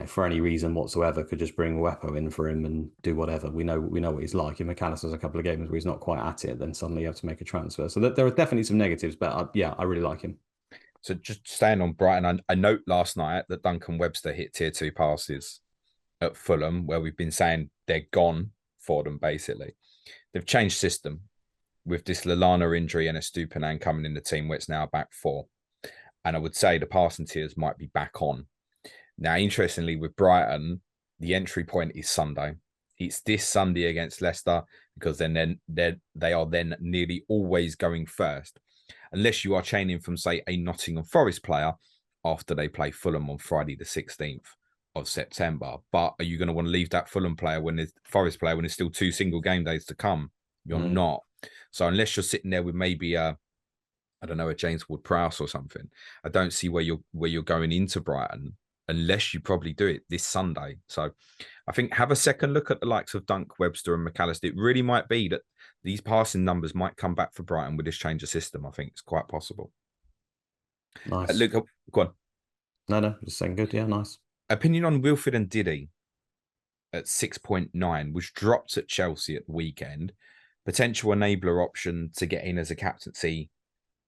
B: for any reason whatsoever, could just bring Wepo in for him and do whatever. We know what he's like. If McAllister's a couple of games where he's not quite at it, then suddenly you have to make a transfer. So there are definitely some negatives, but I really like him.
A: So just staying on Brighton, I note last night that Duncan Webster hit Tier 2 passes at Fulham, where we've been saying they're gone for them, basically. They've changed system with this Lallana injury and a Estupiñán coming in the team where it's now back 4. And I would say the passing tiers might be back on. Now, interestingly, with Brighton, the entry point is Sunday. It's this Sunday against Leicester because then they are then nearly always going first, unless you are chaining from, say, a Nottingham Forest player after they play Fulham on Friday the 16th of September. But are you going to want to leave that Fulham player when there's still 2 single game days to come? You're not. So unless you're sitting there with maybe a James Ward-Prowse or something, I don't see where you're going into Brighton, unless you probably do it this Sunday. So I think have a second look at the likes of Dunk, Webster and McAllister. It really might be that these passing numbers might come back for Brighton with this change of system. I think it's quite possible.
B: Nice.
A: Luke, go on.
B: No, just saying good. Yeah, nice.
A: Opinion on Wilfried and Diddy at 6.9, which dropped at Chelsea at the weekend. Potential enabler option to get in as a captaincy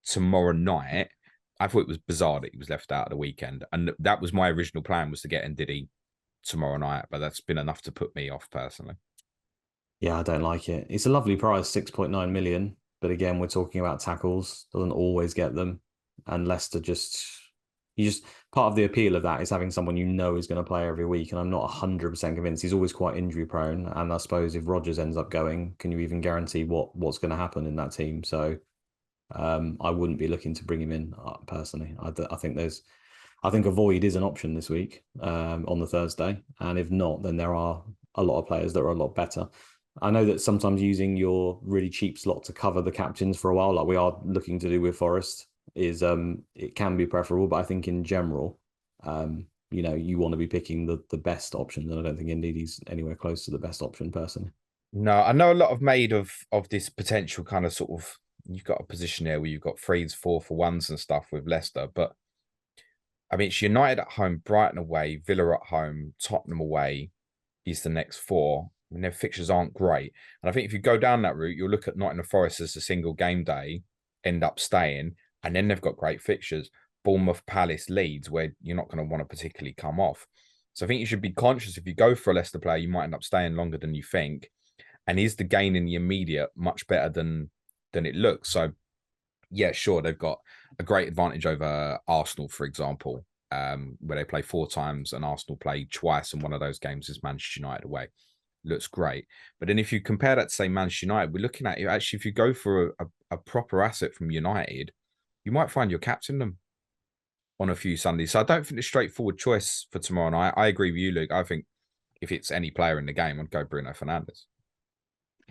A: tomorrow night. I thought it was bizarre that he was left out of the weekend. And that was my original plan, was to get Ndidi tomorrow night, but that's been enough to put me off personally.
B: Yeah, I don't like it. It's a lovely price, 6.9 million. But again, we're talking about tackles, doesn't always get them. And Leicester you just, part of the appeal of that is having someone you know is going to play every week. And I'm not 100% convinced. He's always quite injury prone. And I suppose if Rodgers ends up going, can you even guarantee what's going to happen in that team? So I wouldn't be looking to bring him in personally. I think a void is an option this week on the Thursday. And if not, then there are a lot of players that are a lot better. I know that sometimes using your really cheap slot to cover the captains for a while, like we are looking to do with Forest, is it can be preferable. But I think in general, you want to be picking the best option. And I don't think indeed he's anywhere close to the best option personally.
A: No, I know a lot have made of this potential kind of sort of, you've got a position there where you've got threes, 4-for-1s and stuff with Leicester, but I mean, it's United at home, Brighton away, Villa at home, Tottenham away is the next four. I mean, their fixtures aren't great. And I think if you go down that route, you'll look at Nottingham Forest as a single game day, end up staying, and then they've got great fixtures. Bournemouth, Palace, Leeds, where you're not going to want to particularly come off. So I think you should be conscious if you go for a Leicester player, you might end up staying longer than you think. And is the gain in the immediate much better than it looks? So yeah, sure, they've got a great advantage over Arsenal, for example, where they play 4 times and Arsenal play twice, and one of those games is Manchester United away. Looks great. But then if you compare that to, say, Manchester United, we're looking at it, actually, if you go for a proper asset from United, you might find your captain them on a few Sundays. So I don't think the straightforward choice for tomorrow night. I agree with you, Luke. I think if it's any player in the game, I'd go Bruno Fernandes.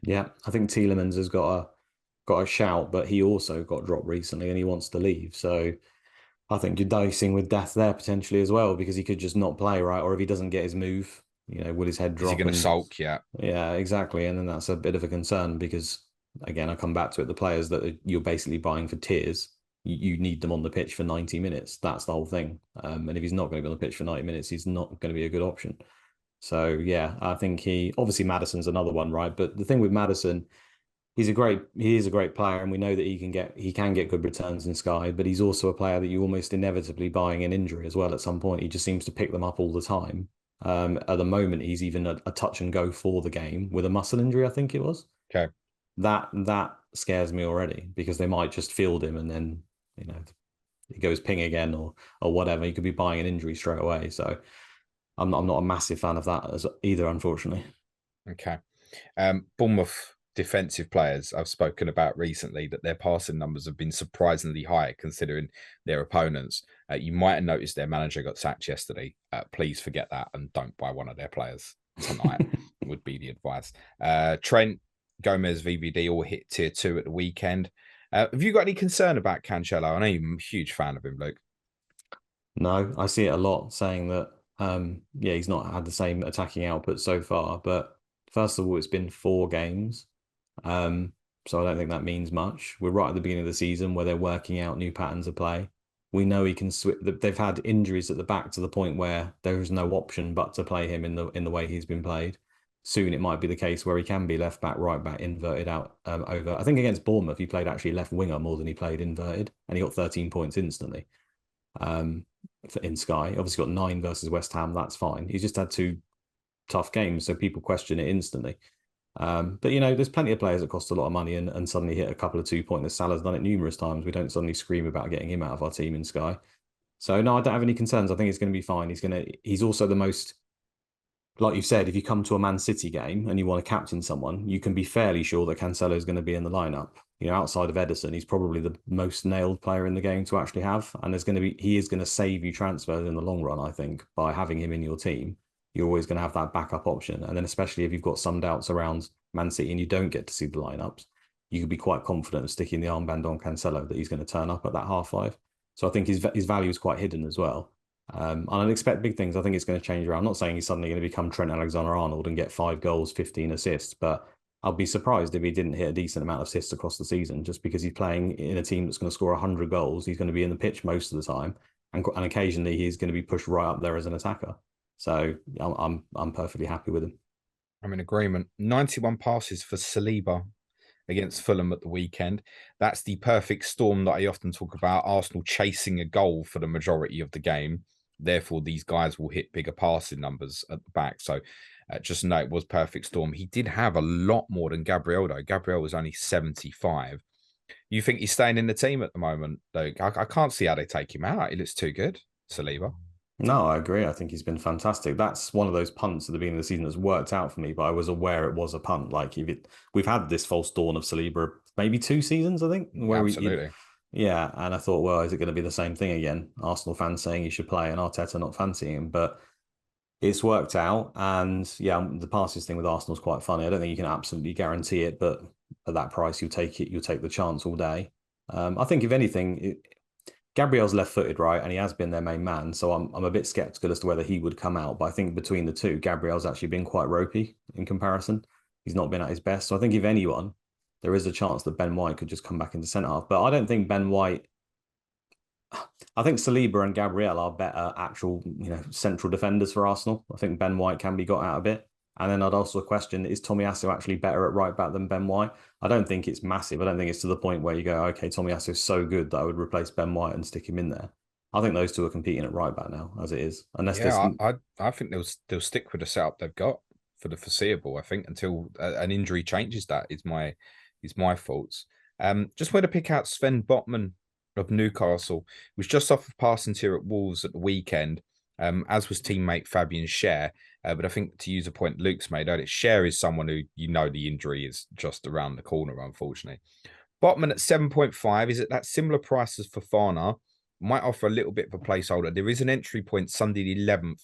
B: Yeah, I think Tielemans has got a shout, but he also got dropped recently and he wants to leave. So I think you're dicing with death there potentially as well, because he could just not play, right? Or if he doesn't get his move, will his head
A: Is he
B: drop?
A: going to sulk? Yeah.
B: Yeah, exactly. And then that's a bit of a concern because, again, I come back to it. The players that you're basically buying for tiers, you need them on the pitch for 90 minutes. That's the whole thing. And if he's not going to be on the pitch for 90 minutes, he's not going to be a good option. So yeah, I think obviously Maddison's another one, right? But the thing with Maddison, he is a great player, and we know that he can get good returns in Sky, but he's also a player that you almost inevitably buying an injury as well at some point. He just seems to pick them up all the time. At the moment, he's even a touch and go for the game with a muscle injury, I think it was.
A: Okay.
B: That scares me already, because they might just field him and then he goes ping again or whatever. He could be buying an injury straight away. So I'm not a massive fan of that as either, unfortunately.
A: Okay. Bournemouth defensive players I've spoken about recently, that their passing numbers have been surprisingly high considering their opponents. You might have noticed their manager got sacked yesterday. Please forget that and don't buy one of their players tonight would be the advice. Trent, Gomez, VVD all hit tier 2 at the weekend. Have you got any concern about Cancelo? I know you're a huge fan of him, Luke.
B: No, I see it a lot saying that he's not had the same attacking output so far, but first of all, it's been 4 games. So I don't think that means much. We're right at the beginning of the season where they're working out new patterns of play. We know he can switch. They've had injuries at the back to the point where there is no option but to play him in the way he's been played. Soon it might be the case where he can be left back, right back, inverted out over. I think against Bournemouth he played actually left winger more than he played inverted, and he got 13 points instantly. In Sky, obviously got 9 versus West Ham. That's fine. He's just had 2 tough games, so people question it instantly. But there's plenty of players that cost a lot of money and suddenly hit a couple of 2-pointers. Salah's done it numerous times. We don't suddenly scream about getting him out of our team in Sky. So no, I don't have any concerns. I think it's going to be fine. He's also the most, like you said, if you come to a Man City game and you want to captain someone, you can be fairly sure that Cancelo is going to be in the lineup. Outside of Edison, he's probably the most nailed player in the game to actually have. And he is going to save you transfers in the long run, I think, by having him in your team. You're always going to have that backup option. And then especially if you've got some doubts around Man City and you don't get to see the lineups, you could be quite confident of sticking the armband on Cancelo that he's going to turn up at that half-5. So I think his value is quite hidden as well. And I'd expect big things. I think it's going to change around. I'm not saying he's suddenly going to become Trent Alexander-Arnold and get 5 goals, 15 assists, but I'll be surprised if he didn't hit a decent amount of assists across the season, just because he's playing in a team that's going to score 100 goals. He's going to be in the pitch most of the time, and occasionally he's going to be pushed right up there as an attacker. So I'm perfectly happy with him.
A: I'm in agreement. 91 passes for Saliba against Fulham at the weekend. That's the perfect storm that I often talk about. Arsenal chasing a goal for the majority of the game. Therefore, these guys will hit bigger passing numbers at the back. So just know it was perfect storm. He did have a lot more than Gabriel, though. Gabriel was only 75. You think he's staying in the team at the moment, though? I can't see how they take him out. He looks too good, Saliba.
B: No, I agree. I think he's been fantastic. That's one of those punts at the beginning of the season that's worked out for me, but I was aware it was a punt. Like we've had this false dawn of Saliba maybe 2 seasons, I think, where
A: Absolutely.
B: yeah, and I thought, well, is it going to be the same thing again? Arsenal fans saying he should play and Arteta not fancying him, but it's worked out. And yeah, the passes thing with Arsenal is quite funny. I don't think you can absolutely guarantee it, but at that price, you take it. You'll take the chance all day. I think if anything, Gabriel's left-footed, right, and he has been their main man. So I'm a bit skeptical as to whether he would come out. But I think between the two, Gabriel's actually been quite ropey in comparison. He's not been at his best. So I think if anyone, there is a chance that Ben White could just come back into centre half. But I don't think Ben White. I think Saliba and Gabriel are better actual, central defenders for Arsenal. I think Ben White can be got out a bit. And then I'd also question, is Tomiyasu actually better at right back than Ben White? I don't think it's massive. I don't think it's to the point where you go, okay, Tomiyasu is so good that I would replace Ben White and stick him in there. I think those two are competing at right back now, as it is. Unless there's
A: Yeah, I think they'll stick with the setup they've got for the foreseeable. I think until an injury changes that is my thoughts. Just want to pick out Sven Botman of Newcastle, was just off of passing tier at Wolves at the weekend, as was teammate Fabian Schär. But I think to use a point Luke's made earlier, Schär is someone who the injury is just around the corner, unfortunately. Botman at 7.5 is at that similar price as Fofana. Might offer a little bit of a placeholder. There is an entry point Sunday the 11th.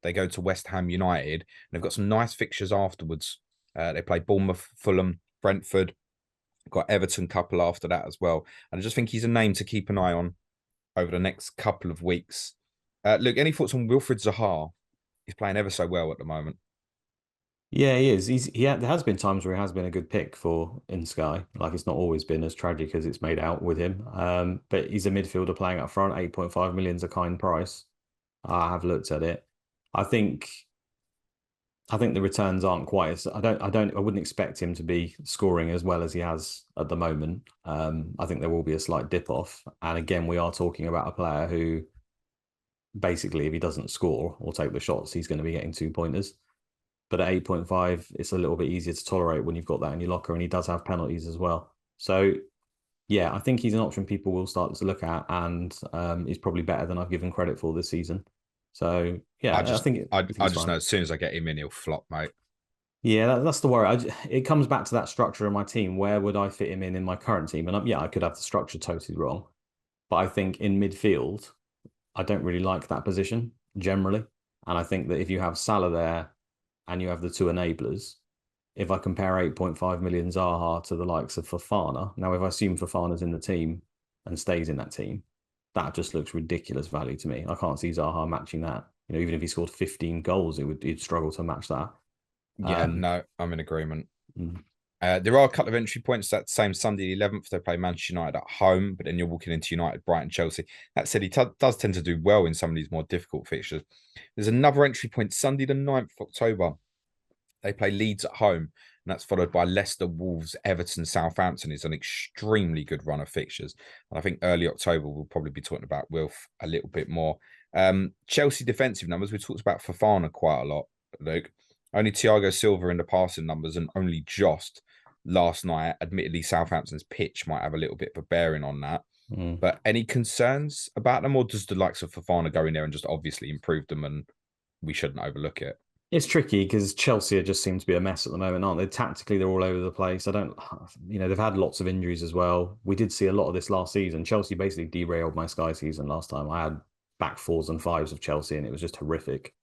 A: They go to West Ham United, and they've got some nice fixtures afterwards. They play Bournemouth, Fulham, Brentford. Got Everton couple after that as well. And I just think he's a name to keep an eye on over the next couple of weeks. Luke, any thoughts on Wilfried Zaha? He's playing ever so well at the moment.
B: Yeah, he is. There has been times where he has been a good pick for in Sky. Like it's not always been as tragic as it's made out with him. But he's a midfielder playing up front. 8.5 million is a kind price. I have looked at it. I think the returns aren't quite as I wouldn't expect him to be scoring as well as he has at the moment. I think there will be a slight dip off. And again, we are talking about a player who basically, if he doesn't score or take the shots, he's going to be getting 2-pointers. But at 8.5, it's a little bit easier to tolerate when you've got that in your locker, and he does have penalties as well. So, yeah, I think he's an option people will start to look at, and he's probably better than I've given credit for this season. So, yeah, I think
A: I just know as soon as I get him in, he'll flop, mate.
B: Yeah, that's the worry. It comes back to that structure of my team. Where would I fit him in my current team? And yeah, I could have the structure totally wrong, but I think in midfield, I don't really like that position generally. And I think that if you have Salah there and you have the two enablers, if I compare 8.5 million Zaha to the likes of Fofana, now if I assume Fofana's in the team and stays in that team, that just looks ridiculous value to me. I can't see Zaha matching that. Even if he scored 15 goals, he'd struggle to match that.
A: Yeah, no, I'm in agreement.
B: Mm.
A: There are a couple of entry points that same Sunday the 11th. They play Manchester United at home, but then you're walking into United, Brighton, Chelsea. That said, he does tend to do well in some of these more difficult fixtures. There's another entry point Sunday the 9th of October. They play Leeds at home, and that's followed by Leicester, Wolves, Everton, Southampton. It's an extremely good run of fixtures. And I think early October, we'll probably be talking about Wilf a little bit more. Chelsea defensive numbers, we talked about Fofana quite a lot, Luke. Only Thiago Silva in the passing numbers and only Jost last night. Admittedly, Southampton's pitch might have a little bit of a bearing on that.
B: Mm.
A: But any concerns about them, or does the likes of Fofana go in there and just obviously improve them and we shouldn't overlook it?
B: It's tricky because Chelsea just seem to be a mess at the moment, aren't they? Tactically, they're all over the place. They've had lots of injuries as well. We did see a lot of this last season. Chelsea basically derailed my Sky season last time. I had back fours and fives of Chelsea, and it was just horrific.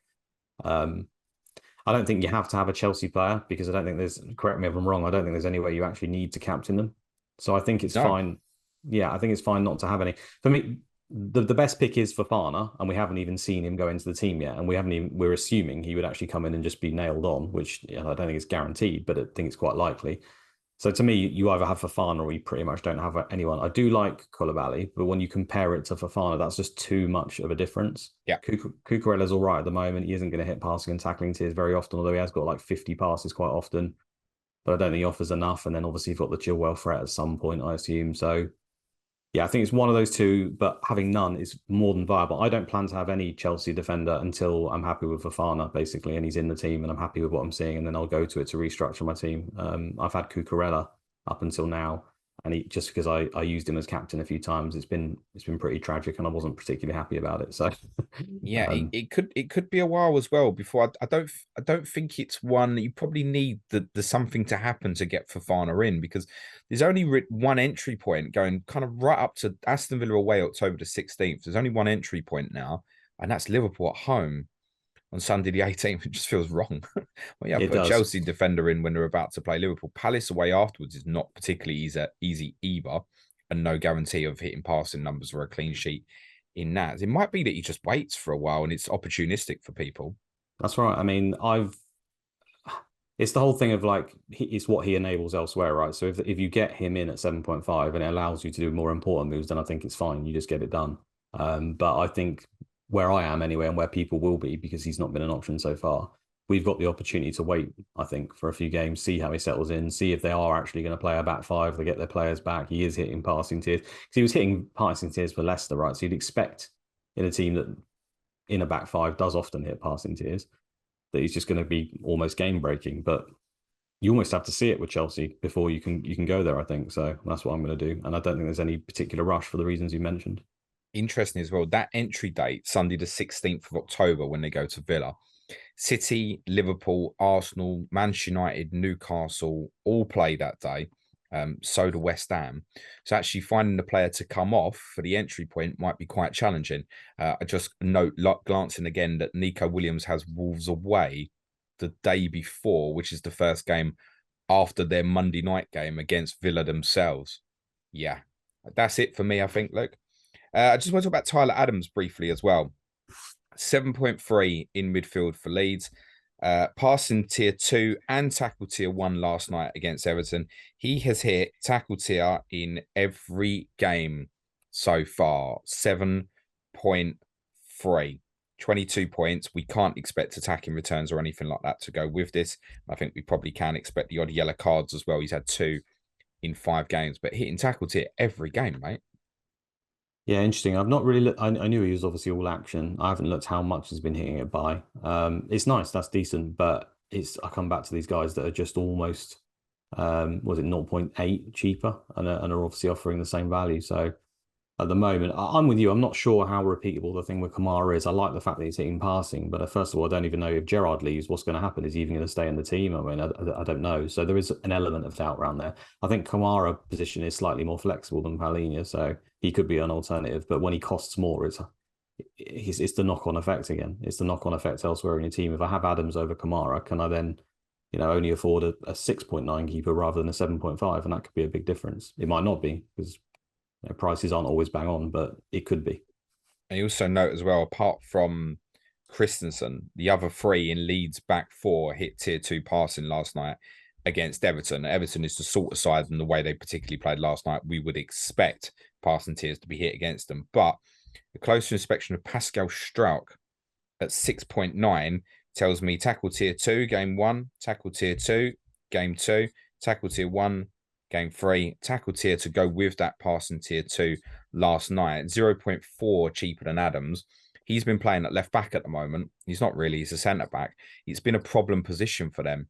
B: I don't think you have to have a Chelsea player because I don't think correct me if I'm wrong, I don't think there's any way you actually need to captain them. So I think it's fine. Yeah, I think it's fine not to have any. For me, the best pick is Fofana, and we haven't even seen him go into the team yet. And we're assuming he would actually come in and just be nailed on, which I don't think it's guaranteed, but I think it's quite likely. So to me, you either have Fofana or you pretty much don't have anyone. I do like Koulibaly, but when you compare it to Fofana, that's just too much of a difference.
A: Yeah.
B: Cucurella's all right at the moment. He isn't going to hit passing and tackling tiers very often, although he has got like 50 passes quite often. but I don't think he offers enough. And then obviously you've got the Chilwell threat at some point, I assume. So yeah, I think it's one of those two, but having none is more than viable. I don't plan to have any Chelsea defender until I'm happy with Fofana, basically, and he's in the team and I'm happy with what I'm seeing, and then I'll go to it to restructure my team. I've had Cucurella up until now, and just because I used him as captain a few times, it's been pretty tragic, and I wasn't particularly happy about it. So
A: Yeah, it could be a while as well before I don't think it's one that you probably need the something to happen to get Fofana in, because there's only one entry point going kind of right up to Aston Villa away October the 16th. There's only one entry point now, and that's Liverpool at home on Sunday the 18th. It just feels wrong. Well, yeah,
B: it
A: put a
B: does.
A: Chelsea defender in when they're about to play Liverpool. Palace away afterwards is not particularly easy either, and no guarantee of hitting passing numbers or a clean sheet in that. It might be that he just waits for a while and it's opportunistic for people.
B: That's right. I mean, it's the whole thing of like it's what he enables elsewhere, right? So if you get him in at 7.5 and it allows you to do more important moves, then I think it's fine. You just get it done. But I think where I am anyway, and where people will be, because he's not been an option so far, we've got the opportunity to wait, I think, for a few games, see how he settles in, see if they are actually going to play a back five, they get their players back. He is hitting passing tiers, because he was hitting passing tiers for Leicester, right? So you'd expect in a team that in a back five does often hit passing tiers that he's just going to be almost game breaking. But you almost have to see it with Chelsea before you can go there, I think. So that's what I'm going to do. And I don't think there's any particular rush for the reasons you mentioned.
A: Interesting as well, that entry date, Sunday the 16th of October, when they go to Villa. City, Liverpool, Arsenal, Manchester United, Newcastle all play that day. So do West Ham. So actually finding the player to come off for the entry point might be quite challenging. I just note, glancing again, that Nico Williams has Wolves away the day before, which is the first game after their Monday night game against Villa themselves. Yeah, that's it for me, I think. Look, I just want to talk about Tyler Adams briefly as well. 7.3 in midfield for Leeds. Passing tier 2 and tackle tier 1 last night against Everton. He has hit tackle tier in every game so far. 7.3. 22 points. We can't expect attacking returns or anything like that to go with this. I think we probably can expect the odd yellow cards as well. He's had 2 in 5 games, but hitting tackle tier every game, mate.
B: Yeah, interesting. I've not really looked, I knew he was obviously all action. I haven't looked how much he's been hitting it by. It's nice, that's decent, but I come back to these guys that are just almost was it 0.8 cheaper and are obviously offering the same value. So at the moment, I'm with you. I'm not sure how repeatable the thing with Kamara is. I like the fact that he's hitting passing, but first of all, I don't even know if Gerrard leaves, what's going to happen. Is he even going to stay in the team? I mean, I don't know. So there is an element of doubt around there. I think Kamara position is slightly more flexible than Palhinha, so he could be an alternative. But when he costs more, it's the knock-on effect again. It's the knock-on effect elsewhere in your team. If I have Adams over Kamara, can I then only afford a 6.9 keeper rather than a 7.5? And that could be a big difference. It might not be, because prices aren't always bang on, but it could be.
A: And you also note as well, apart from Christensen, the other 3 in Leeds back 4 hit tier 2 passing last night against Everton. Everton is the sort of side, and the way they particularly played last night, we would expect passing tiers to be hit against them. But a closer inspection of Pascal Struijk at 6.9 tells me tackle tier 2, game 1, tackle tier 2, game 2, tackle tier 1, game 3, tackle tier to go with that passing tier 2 last night. 0.4 cheaper than Adams. He's been playing at left back at the moment. He's not really, he's a centre back. It's been a problem position for them.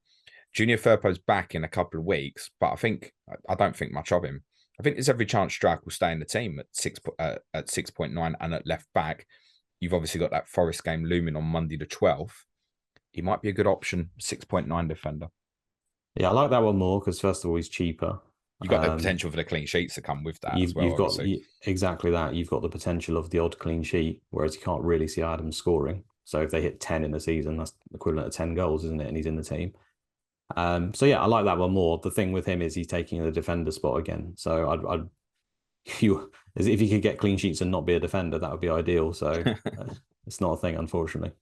A: Junior Firpo's back in a couple of weeks, but I don't think much of him. I think there's every chance Struijk will stay in the team at 6.9 and at left back. You've obviously got that Forest game looming on Monday the 12th. He might be a good option, 6.9 defender.
B: Yeah, I like that one more because first of all, he's cheaper.
A: You got the potential for the clean sheets to come with that as well.
B: You've got exactly that. You've got the potential of the odd clean sheet, whereas you can't really see Adams scoring. So if they hit 10 in the season, that's equivalent to 10 goals, isn't it? And he's in the team. So yeah, I like that one more. The thing with him is he's taking the defender spot again. So as if he could get clean sheets and not be a defender, that would be ideal. So it's not a thing, unfortunately.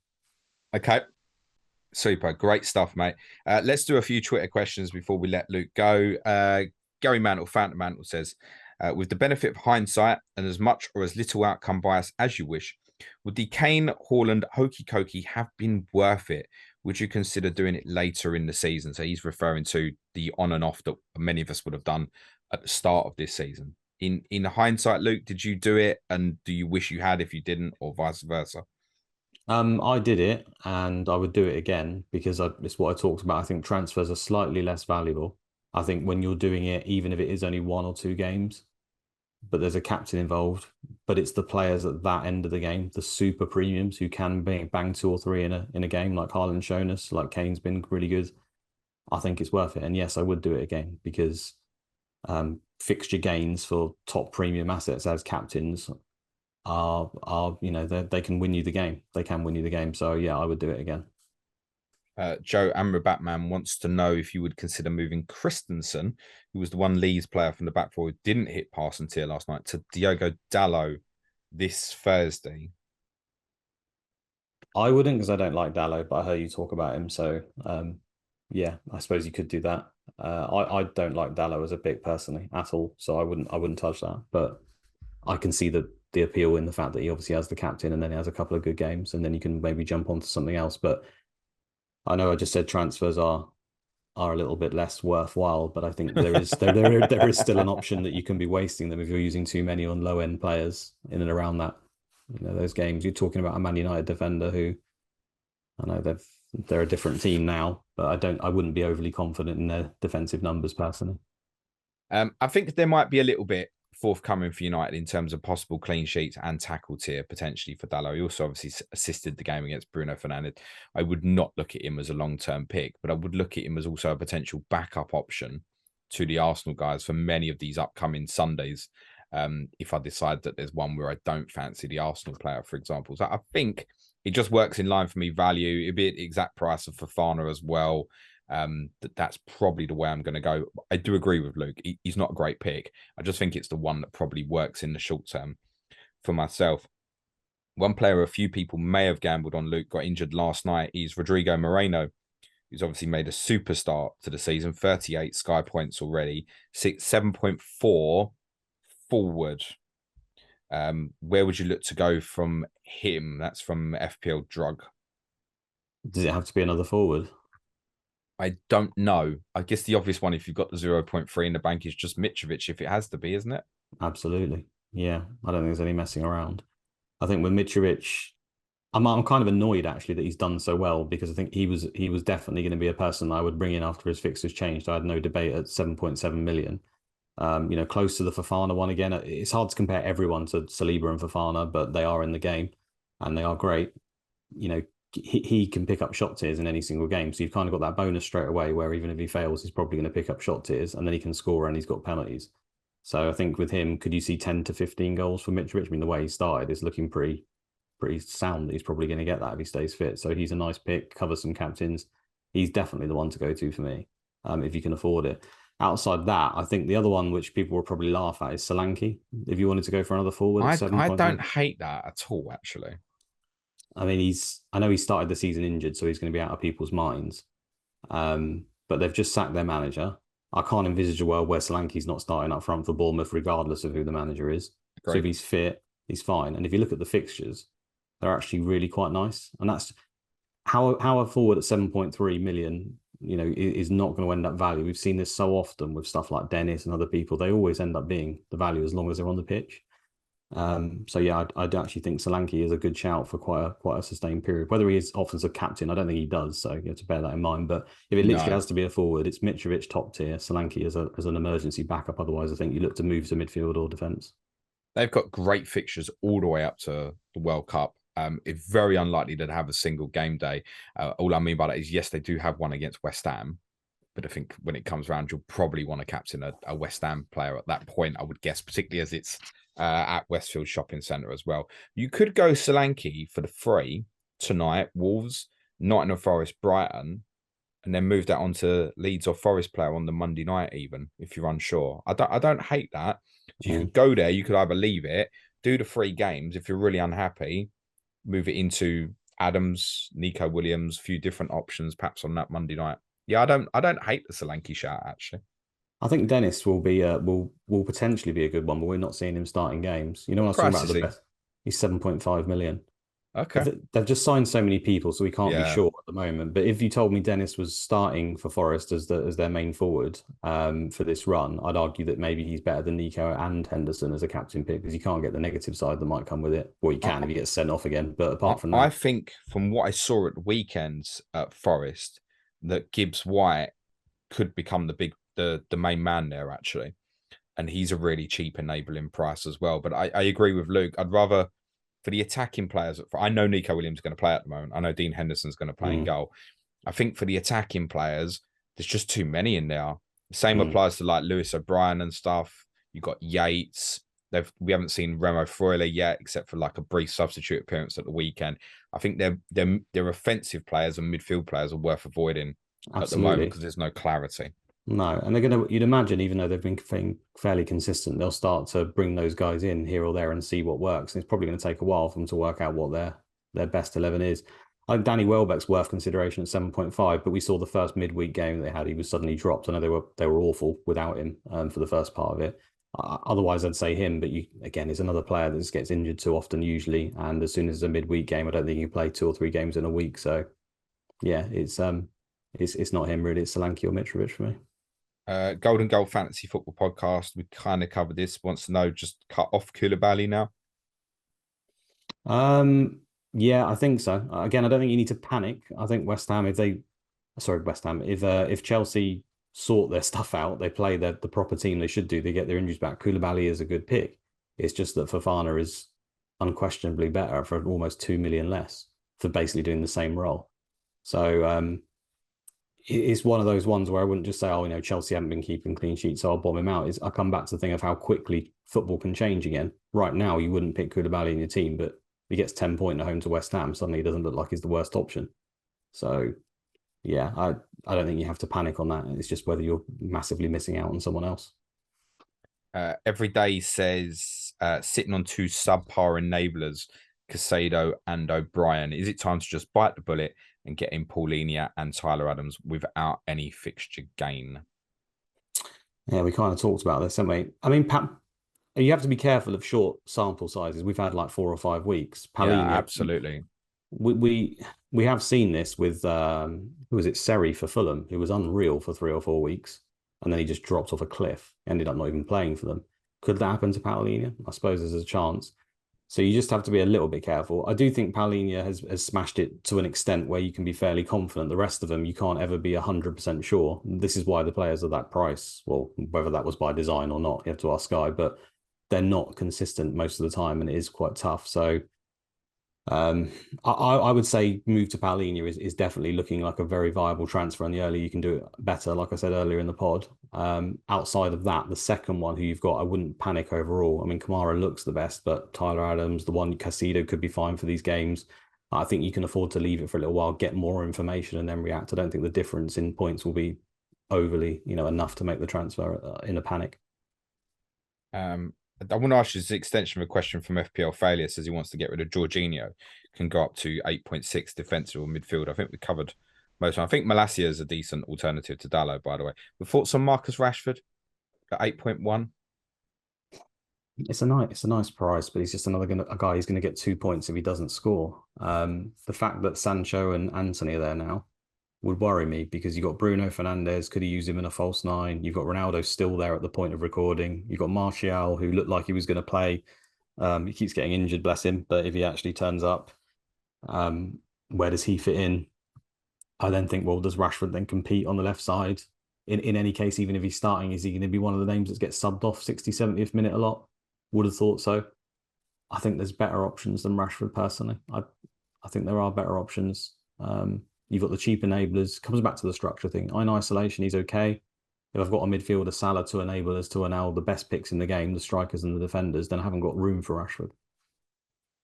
A: Okay. Super. Great stuff, mate. Let's do a few Twitter questions before we let Luke go. Gary Mantle, Fountain Mantle says, with the benefit of hindsight and as much or as little outcome bias as you wish, Would the Kane Haaland hokey cokey have been worth it? Would you consider doing it later in the season? So he's referring to the on and off that many of us would have done at the start of this season. In hindsight, Luke, did you do it, and do you wish you had if you didn't, or vice versa?
B: I did it and I would do it again because it's what I talked about. I think transfers are slightly less valuable. I think when you're doing it, even if it is only 1 or 2 games, but there's a captain involved, but it's the players at that end of the game, the super premiums who can bang 2 or 3 in a game, like Haaland's shown us, like Kane's been really good. I think it's worth it. And yes, I would do it again because fixture gains for top premium assets as captains are they can win you the game. They can win you the game. So yeah, I would do it again.
A: Joe Amra Batman wants to know if you would consider moving Christensen, who was the one Leeds player from the back four who didn't hit pass and tier last night, to Diogo Dalot this Thursday.
B: I wouldn't because I don't like Dallo, but I heard you talk about him. So yeah, I suppose you could do that. I don't like Dallo as a pick personally at all, so I wouldn't touch that. But I can see the appeal in the fact that he obviously has the captain and then he has a couple of good games, and then you can maybe jump onto something else. But I know I just said transfers are a little bit less worthwhile, but I think there is still an option that you can be wasting them if you're using too many on low end players in and around that. Those games you're talking about a Man United defender who I know they're a different team now, but I wouldn't be overly confident in their defensive numbers personally.
A: I think there might be a little bit forthcoming for United in terms of possible clean sheets and tackle tier potentially for Dalot. He also obviously assisted the game against Bruno Fernandes. I would not look at him as a long-term pick, but I would look at him as also a potential backup option to the Arsenal guys for many of these upcoming Sundays. If I decide that there's one where I don't fancy the Arsenal player, for example. So I think it just works in line for me value. It'd be at the exact price of Fofana as well. That's probably the way I'm going to go. I do agree with Luke. He's not a great pick. I just think it's the one that probably works in the short term for myself. One player a few people may have gambled on, Luke, got injured last night, is Rodrigo Moreno, who's obviously made a super start to the season. 38 Sky points already, 7.4 forward. Where would you look to go from him? That's from FPL Drug.
B: Does it have to be another forward?
A: I don't know. I guess the obvious one, if you've got the 0.3 in the bank, is just Mitrovic, if it has to be, isn't it?
B: Absolutely. Yeah. I don't think there's any messing around. I think with Mitrovic, I'm kind of annoyed actually that he's done so well because I think he was definitely going to be a person I would bring in after his fixtures changed. I had no debate at 7.7 million. Close to the Fofana one again. It's hard to compare everyone to Saliba and Fofana, but they are in the game and they are great. He can pick up shot tiers in any single game. So you've kind of got that bonus straight away where even if he fails, he's probably going to pick up shot tiers and then he can score and he's got penalties. So I think with him, could you see 10 to 15 goals for Mitrovic? I mean, the way he started is looking pretty sound that he's probably going to get that if he stays fit. So he's a nice pick, covers some captains. He's definitely the one to go to for me, if you can afford it. Outside that, I think the other one which people will probably laugh at is Solanke. If you wanted to go for another forward at 7.
A: I don't hate that at all, actually.
B: I mean, I know he started the season injured, so he's going to be out of people's minds. But they've just sacked their manager. I can't envisage a world where Solanke's not starting up front for Bournemouth, regardless of who the manager is. Great. So if he's fit, he's fine. And if you look at the fixtures, they're actually really quite nice. And that's how a forward at 7.3 million, is not going to end up value. We've seen this so often with stuff like Dennis and other people. They always end up being the value as long as they're on the pitch. So yeah, I actually think Solanke is a good shout for quite a sustained period. Whether he is offensive captain, I don't think he does. So you have to bear that in mind. But if it literally has to be a forward, it's Mitrovic top tier, Solanke as an emergency backup. Otherwise, I think you look to move to midfield or defence.
A: They've got great fixtures all the way up to the World Cup. It's very unlikely to have a single game day. All I mean by that is, yes, they do have one against West Ham. But I think when it comes around, you'll probably want to captain a West Ham player at that point, I would guess, particularly as it's at Westfield Shopping Centre as well. You could go Solanke for the free tonight, Wolves, Nottingham Forest, Brighton, and then move that on to Leeds or Forest player on the Monday night, even if you're unsure. I don't hate that. So you could go there. You could either leave it, do the 3 games. If you're really unhappy, move it into Adams, Nico Williams, a few different options, perhaps on that Monday night. Yeah, I don't hate the Solanke shout actually.
B: I think Dennis will be potentially be a good one, but we're not seeing him starting games. You know what I was talking about the best? He's 7.5 million.
A: Okay.
B: They've just signed so many people, so we can't be
A: Yeah.
B: sure at the moment. But if you told me Dennis was starting for Forest as their main forward for this run, I'd argue that maybe he's better than Nico and Henderson as a captain pick because you can't get the negative side that might come with it. Well, you
A: I,
B: can if he gets sent off again, but
A: I,
B: apart from
A: I
B: that,
A: think from what I saw at the weekends at Forest, that Gibbs White could become the main man there actually, and he's a really cheap enabling price as well. But I agree with Luke. I'd rather for the attacking players. I know Nico Williams is going to play at the moment. I know Dean Henderson's going to play in
B: mm,
A: goal. I think for the attacking players, there's just too many in there. Same
B: mm,
A: applies to like Lewis O'Brien and stuff. You got Yates. We haven't seen Remo Freuler yet, except for like a brief substitute appearance at the weekend. I think their offensive players and midfield players are worth avoiding at the moment
B: absolutely.
A: because there's no clarity.
B: No, and they're gonna. You'd imagine, even though they've been fairly consistent, they'll start to bring those guys in here or there and see what works. And it's probably going to take a while for them to work out what their best 11 is. I think Danny Welbeck's worth consideration at 7.5, but we saw the first midweek game they had. He was suddenly dropped. I know they were awful without him for the first part of it. Otherwise, I'd say him. But you again, is another player that just gets injured too often usually. And as soon as it's a midweek game, I don't think he can play 2 or 3 games in a week. So yeah, it's not him really. It's Solanke or Mitrovic for me.
A: Golden Goal Fantasy Football Podcast. We kind of covered this. Wants to know just cut off Koulibaly now.
B: Yeah, I think so. Again, I don't think you need to panic. I think West Ham, if Chelsea sort their stuff out, they play the proper team they should do, they get their injuries back. Koulibaly is a good pick. It's just that Fofana is unquestionably better for almost 2 million less for basically doing the same role. So it's one of those ones where I wouldn't just say, oh, Chelsea haven't been keeping clean sheets, so I'll bomb him out. I come back to the thing of how quickly football can change again. Right now, you wouldn't pick Koulibaly in your team, but he gets 10 points at home to West Ham. Suddenly, he doesn't look like he's the worst option. So, yeah, I don't think you have to panic on that. It's just whether you're massively missing out on someone else.
A: Every day says sitting on two subpar enablers, Casado and O'Brien. Is it time to just bite the bullet and get in Paulinia and Tyler Adams without any fixture gain?
B: Yeah, we kind of talked about this, haven't we? I mean, you have to be careful of short sample sizes. We've had like 4 or 5 weeks.
A: Yeah,
B: Paulinia,
A: absolutely.
B: we have seen this with who was it, Seri for Fulham, who was unreal for 3 or 4 weeks, and then he just dropped off a cliff, ended up not even playing for them. Could that happen to Paulinia? I suppose there's a chance. So you just have to be a little bit careful. I do think Paulinia has smashed it to an extent where you can be fairly confident. The rest of them, you can't ever be 100% sure. This is why the players are that price. Well, whether that was by design or not, you have to ask Sky, but they're not consistent most of the time, and it is quite tough. So I would say move to Paulinho is definitely looking like a very viable transfer, and the earlier you can do it, better. Like I said earlier in the pod. Outside of that, the second one who you've got, I wouldn't panic overall. I mean, Kamara looks the best, but Tyler Adams, the one Casido could be fine for these games. I think you can afford to leave it for a little while, get more information, and then react. I don't think the difference in points will be overly, enough to make the transfer in a panic.
A: I want to ask you this extension of a question from FPL Failure. Says he wants to get rid of Jorginho, can go up to 8.6 defensive or midfield. I think we covered most. I think Malacia is a decent alternative to Dallo, by the way. The thoughts on Marcus Rashford at 8.1?
B: It's a nice price, but he's just a guy who's going to get 2 points if he doesn't score. The fact that Sancho and Anthony are there now would worry me because you've got Bruno Fernandes, could he use him in a false nine? You've got Ronaldo still there at the point of recording. You've got Martial, who looked like he was going to play. He keeps getting injured, bless him. But if he actually turns up, where does he fit in? I then think, well, does Rashford then compete on the left side? In any case, even if he's starting, is he going to be one of the names that gets subbed off 60, 70th minute a lot? Would have thought so. I think there's better options than Rashford personally. I think there are better options. You've got the cheap enablers. Comes back to the structure thing. In isolation, he's okay. If I've got a midfielder, Salah, two enablers to enable the best picks in the game, the strikers and the defenders, then I haven't got room for Rashford.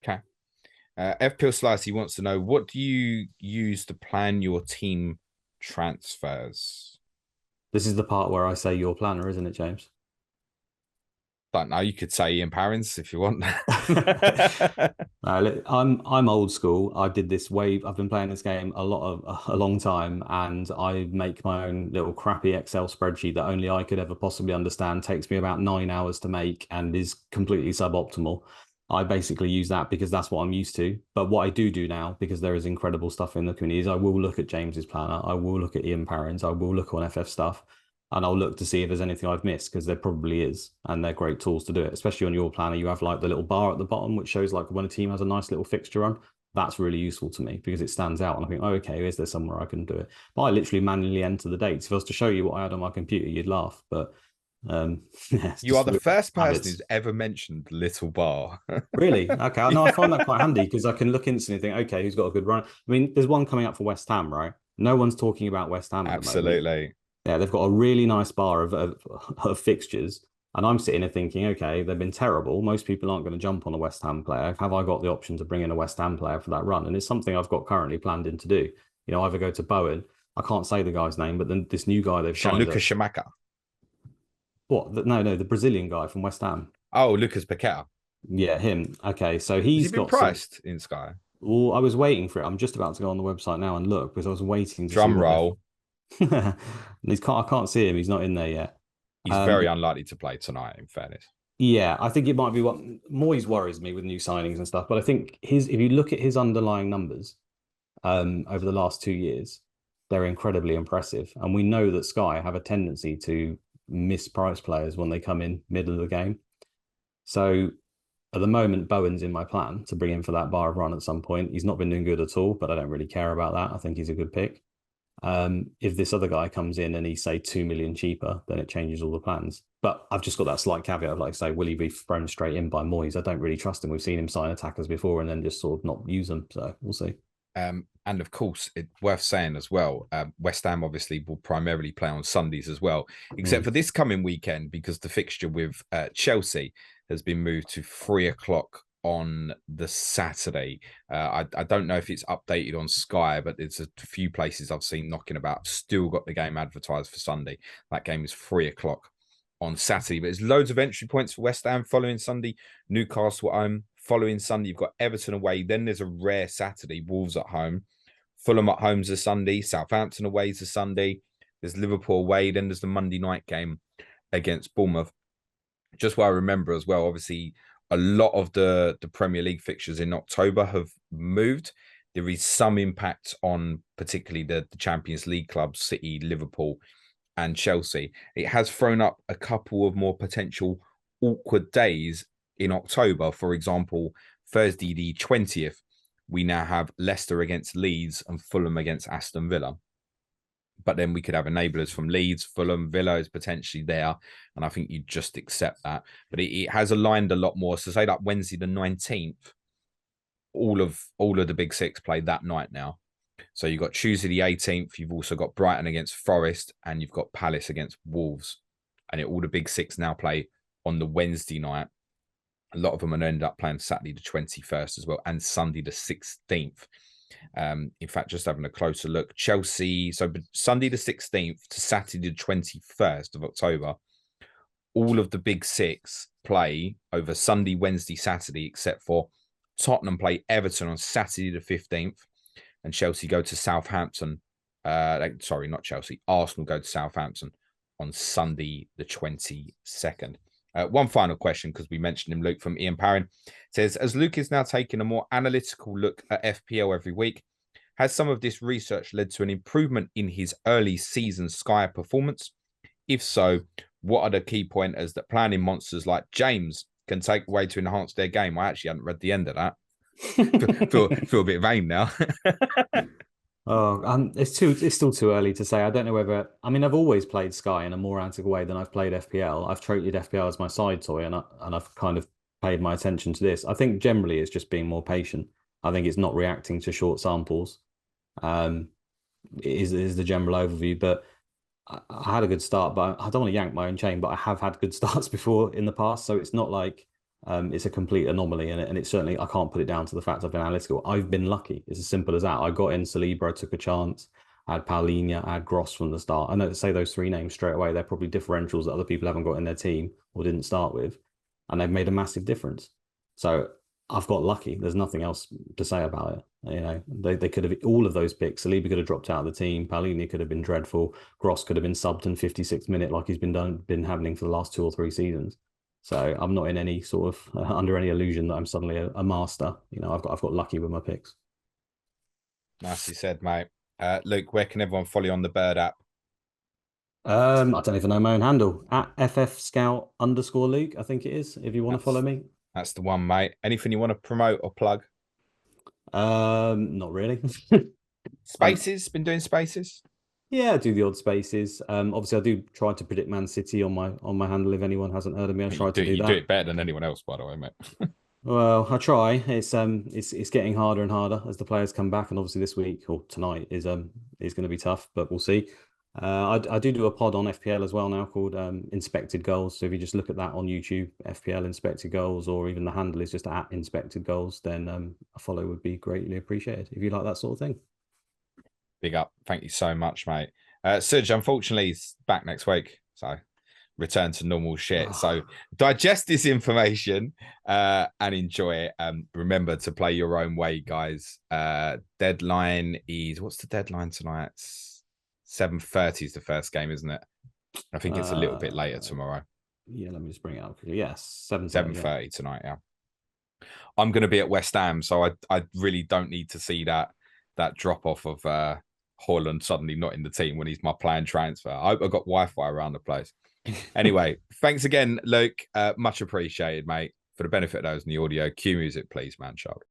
A: Okay. FPL Slice, he wants to know, what do you use to plan your team transfers?
B: This is the part where I say your planner, isn't it, James?
A: Don't know. You could say Ian Parents if you want.
B: I'm old school. I did this way. I've been playing this game a long time, and I make my own little crappy Excel spreadsheet that only I could ever possibly understand. Takes me about 9 hours to make and is completely suboptimal. I basically use that because that's what I'm used to. But what I do now, because there is incredible stuff in the community, is I will look at James's planner, I will look at Ian Parrin's, I will look on FF stuff, and I'll look to see if there's anything I've missed, because there probably is, and they're great tools to do it. Especially on your planner, you have like the little bar at the bottom which shows like when a team has a nice little fixture on. That's really useful to me because it stands out, and I think, oh, okay, is there somewhere I can do it? But I literally manually enter the dates. If I was to show you what I had on my computer, you'd laugh. But yeah, it's
A: You are
B: just
A: the first person
B: habits.
A: who's ever mentioned Little Bar.
B: Really? Okay. I know I
A: Yeah,
B: find that quite handy because I can look instantly and think, okay, who's got a good run? I mean, there's one coming up for West Ham, right? No one's talking about West Ham at the moment.
A: absolutely.
B: Yeah, they've got a really nice bar of fixtures. And I'm sitting there thinking, okay, they've been terrible. Most people aren't going to jump on a West Ham player. Have I got the option to bring in a West Ham player for that run? And it's something I've got currently planned in to do. You know, either go to Bowen. I can't say the guy's name, but then this new guy they've signed.
A: Gianluca Shamaka.
B: What? No, the Brazilian guy from West Ham.
A: Oh, Lucas Paqueta.
B: Yeah, him. Okay, so
A: Has he
B: he's
A: been
B: got some.
A: priced in Sky?
B: Well, I was waiting for it. I'm just about to go on the website now and look because I was waiting to see
A: Drum
B: what
A: roll.
B: they've. I can't see him. He's not in there yet.
A: He's
B: Um,
A: very unlikely to play tonight, in fairness.
B: yeah, I think it might be what Moyes worries me with new signings and stuff. But I think if you look at his underlying numbers, over the last 2 years, they're incredibly impressive. And we know that Sky have a tendency to misprice players when they come in middle of the game. So at the moment, Bowen's in my plan to bring in for that bar of run at some point. He's not been doing good at all, but I don't really care about that. I think he's a good pick. If this other guy comes in and he's say 2 million cheaper, then it changes all the plans. But I've just got that slight caveat of like, say, will he be thrown straight in by Moyes? I don't really trust him. We've seen him sign attackers before and then just sort of not use them. So we'll see.
A: And of course, it's worth saying as well, West Ham obviously will primarily play on Sundays as well, except for this coming weekend because the fixture with Chelsea has been moved to 3 o'clock on the Saturday. I don't know if it's updated on Sky, but it's a few places I've seen knocking about. Still got the game advertised for Sunday. That game is 3 o'clock on Saturday, but there's loads of entry points for West Ham following Sunday. Newcastle at home. Following Sunday, you've got Everton away. Then there's a rare Saturday, Wolves at home. Fulham at home's a Sunday. Southampton away is a Sunday. There's Liverpool away. Then there's the Monday night game against Bournemouth. Just what I remember as well, obviously, a lot of the Premier League fixtures in October have moved. There is some impact on particularly the Champions League clubs, City, Liverpool, and Chelsea. It has thrown up a couple of more potential awkward days in October. For example, Thursday the 20th, we now have Leicester against Leeds and Fulham against Aston Villa. But then we could have enablers from Leeds, Fulham, Villa is potentially there. And I think you just accept that. But it has aligned a lot more. So say that Wednesday the 19th, all of the big six play that night now. So you've got Tuesday the 18th. You've also got Brighton against Forest and you've got Palace against Wolves. And all the big six now play on the Wednesday night. A lot of them are going to end up playing Saturday the 21st as well and Sunday the 16th. In fact, just having a closer look, Chelsea, so Sunday the 16th to Saturday the 21st of October, all of the big six play over Sunday, Wednesday, Saturday, except for Tottenham play Everton on Saturday the 15th and Chelsea go to Southampton. Sorry, not Chelsea. Arsenal go to Southampton on Sunday the 22nd. One final question, because we mentioned him, Luke, from Ian Parrin. Says, as Luke is now taking a more analytical look at FPL every week, has some of this research led to an improvement in his early season Sky performance? If so, what are the key pointers that planning monsters like James can take away to enhance their game? I actually hadn't read the end of that. feel a bit vain now.
B: Oh, it's still too early to say. I don't know whether, I mean, I've always played Sky in a more analytical way than I've played FPL. I've treated FPL as my side toy and I've kind of paid my attention to this. I think generally it's just being more patient. I think it's not reacting to short samples. Is the general overview, but I had a good start, but I don't want to yank my own chain, but I have had good starts before in the past. So it's not like it's a complete anomaly, and it's certainly, I can't put it down to the fact I've been analytical. I've been lucky. It's as simple as that. I got in Saliba, I took a chance. I had Paulinho, I had Gross from the start. I know to say those three names straight away, they're probably differentials that other people haven't got in their team or didn't start with, and they've made a massive difference. So I've got lucky. There's nothing else to say about it. You know, they could have, all of those picks. Saliba could have dropped out of the team. Paulinho could have been dreadful. Gross could have been subbed in 56th minute like he's been happening for the last 2 or 3 seasons. So I'm not in any sort of under any illusion that I'm suddenly a master. I've got lucky with my picks.
A: Nicely said, mate. Luke, where can everyone follow you on the Bird app?
B: I don't even know my own handle at FF Scout _ Luke. I think it is. If you want to follow
A: That's
B: me,
A: that's the one, mate. Anything you want to promote or plug?
B: not really. I
A: Spaces, been doing spaces.
B: Yeah, I do the odd spaces. Obviously, I do try to predict Man City on my handle. If anyone hasn't heard of me, I
A: You
B: try
A: do
B: to do
A: you do
B: that.
A: it better than anyone else, by the way, mate.
B: Well, I try. It's getting harder and harder as the players come back, and obviously this week or tonight is going to be tough, but we'll see. I do a pod on FPL as well now called Inspected Goals. So if you just look at that on YouTube, FPL Inspected Goals, or even the handle is just at Inspected Goals, then a follow would be greatly appreciated if you like that sort of thing.
A: Big up. Thank you so much, mate. Serge, unfortunately, he's back next week. So return to normal shit. So digest this information and enjoy it. Remember to play your own way, guys. Deadline is what's the deadline tonight? 7:30 is the first game, isn't it? I think it's a little bit later tomorrow.
B: Yeah, let me just bring it up. Yes, 7:30.
A: 7:30 tonight, yeah. I'm gonna be at West Ham, so I really don't need to see that drop off of Haaland suddenly not in the team when he's my planned transfer. I hope I've got Wi-Fi around the place. Anyway, thanks again, Luke. Much appreciated, mate. For the benefit of those in the audio, cue music, please, man child.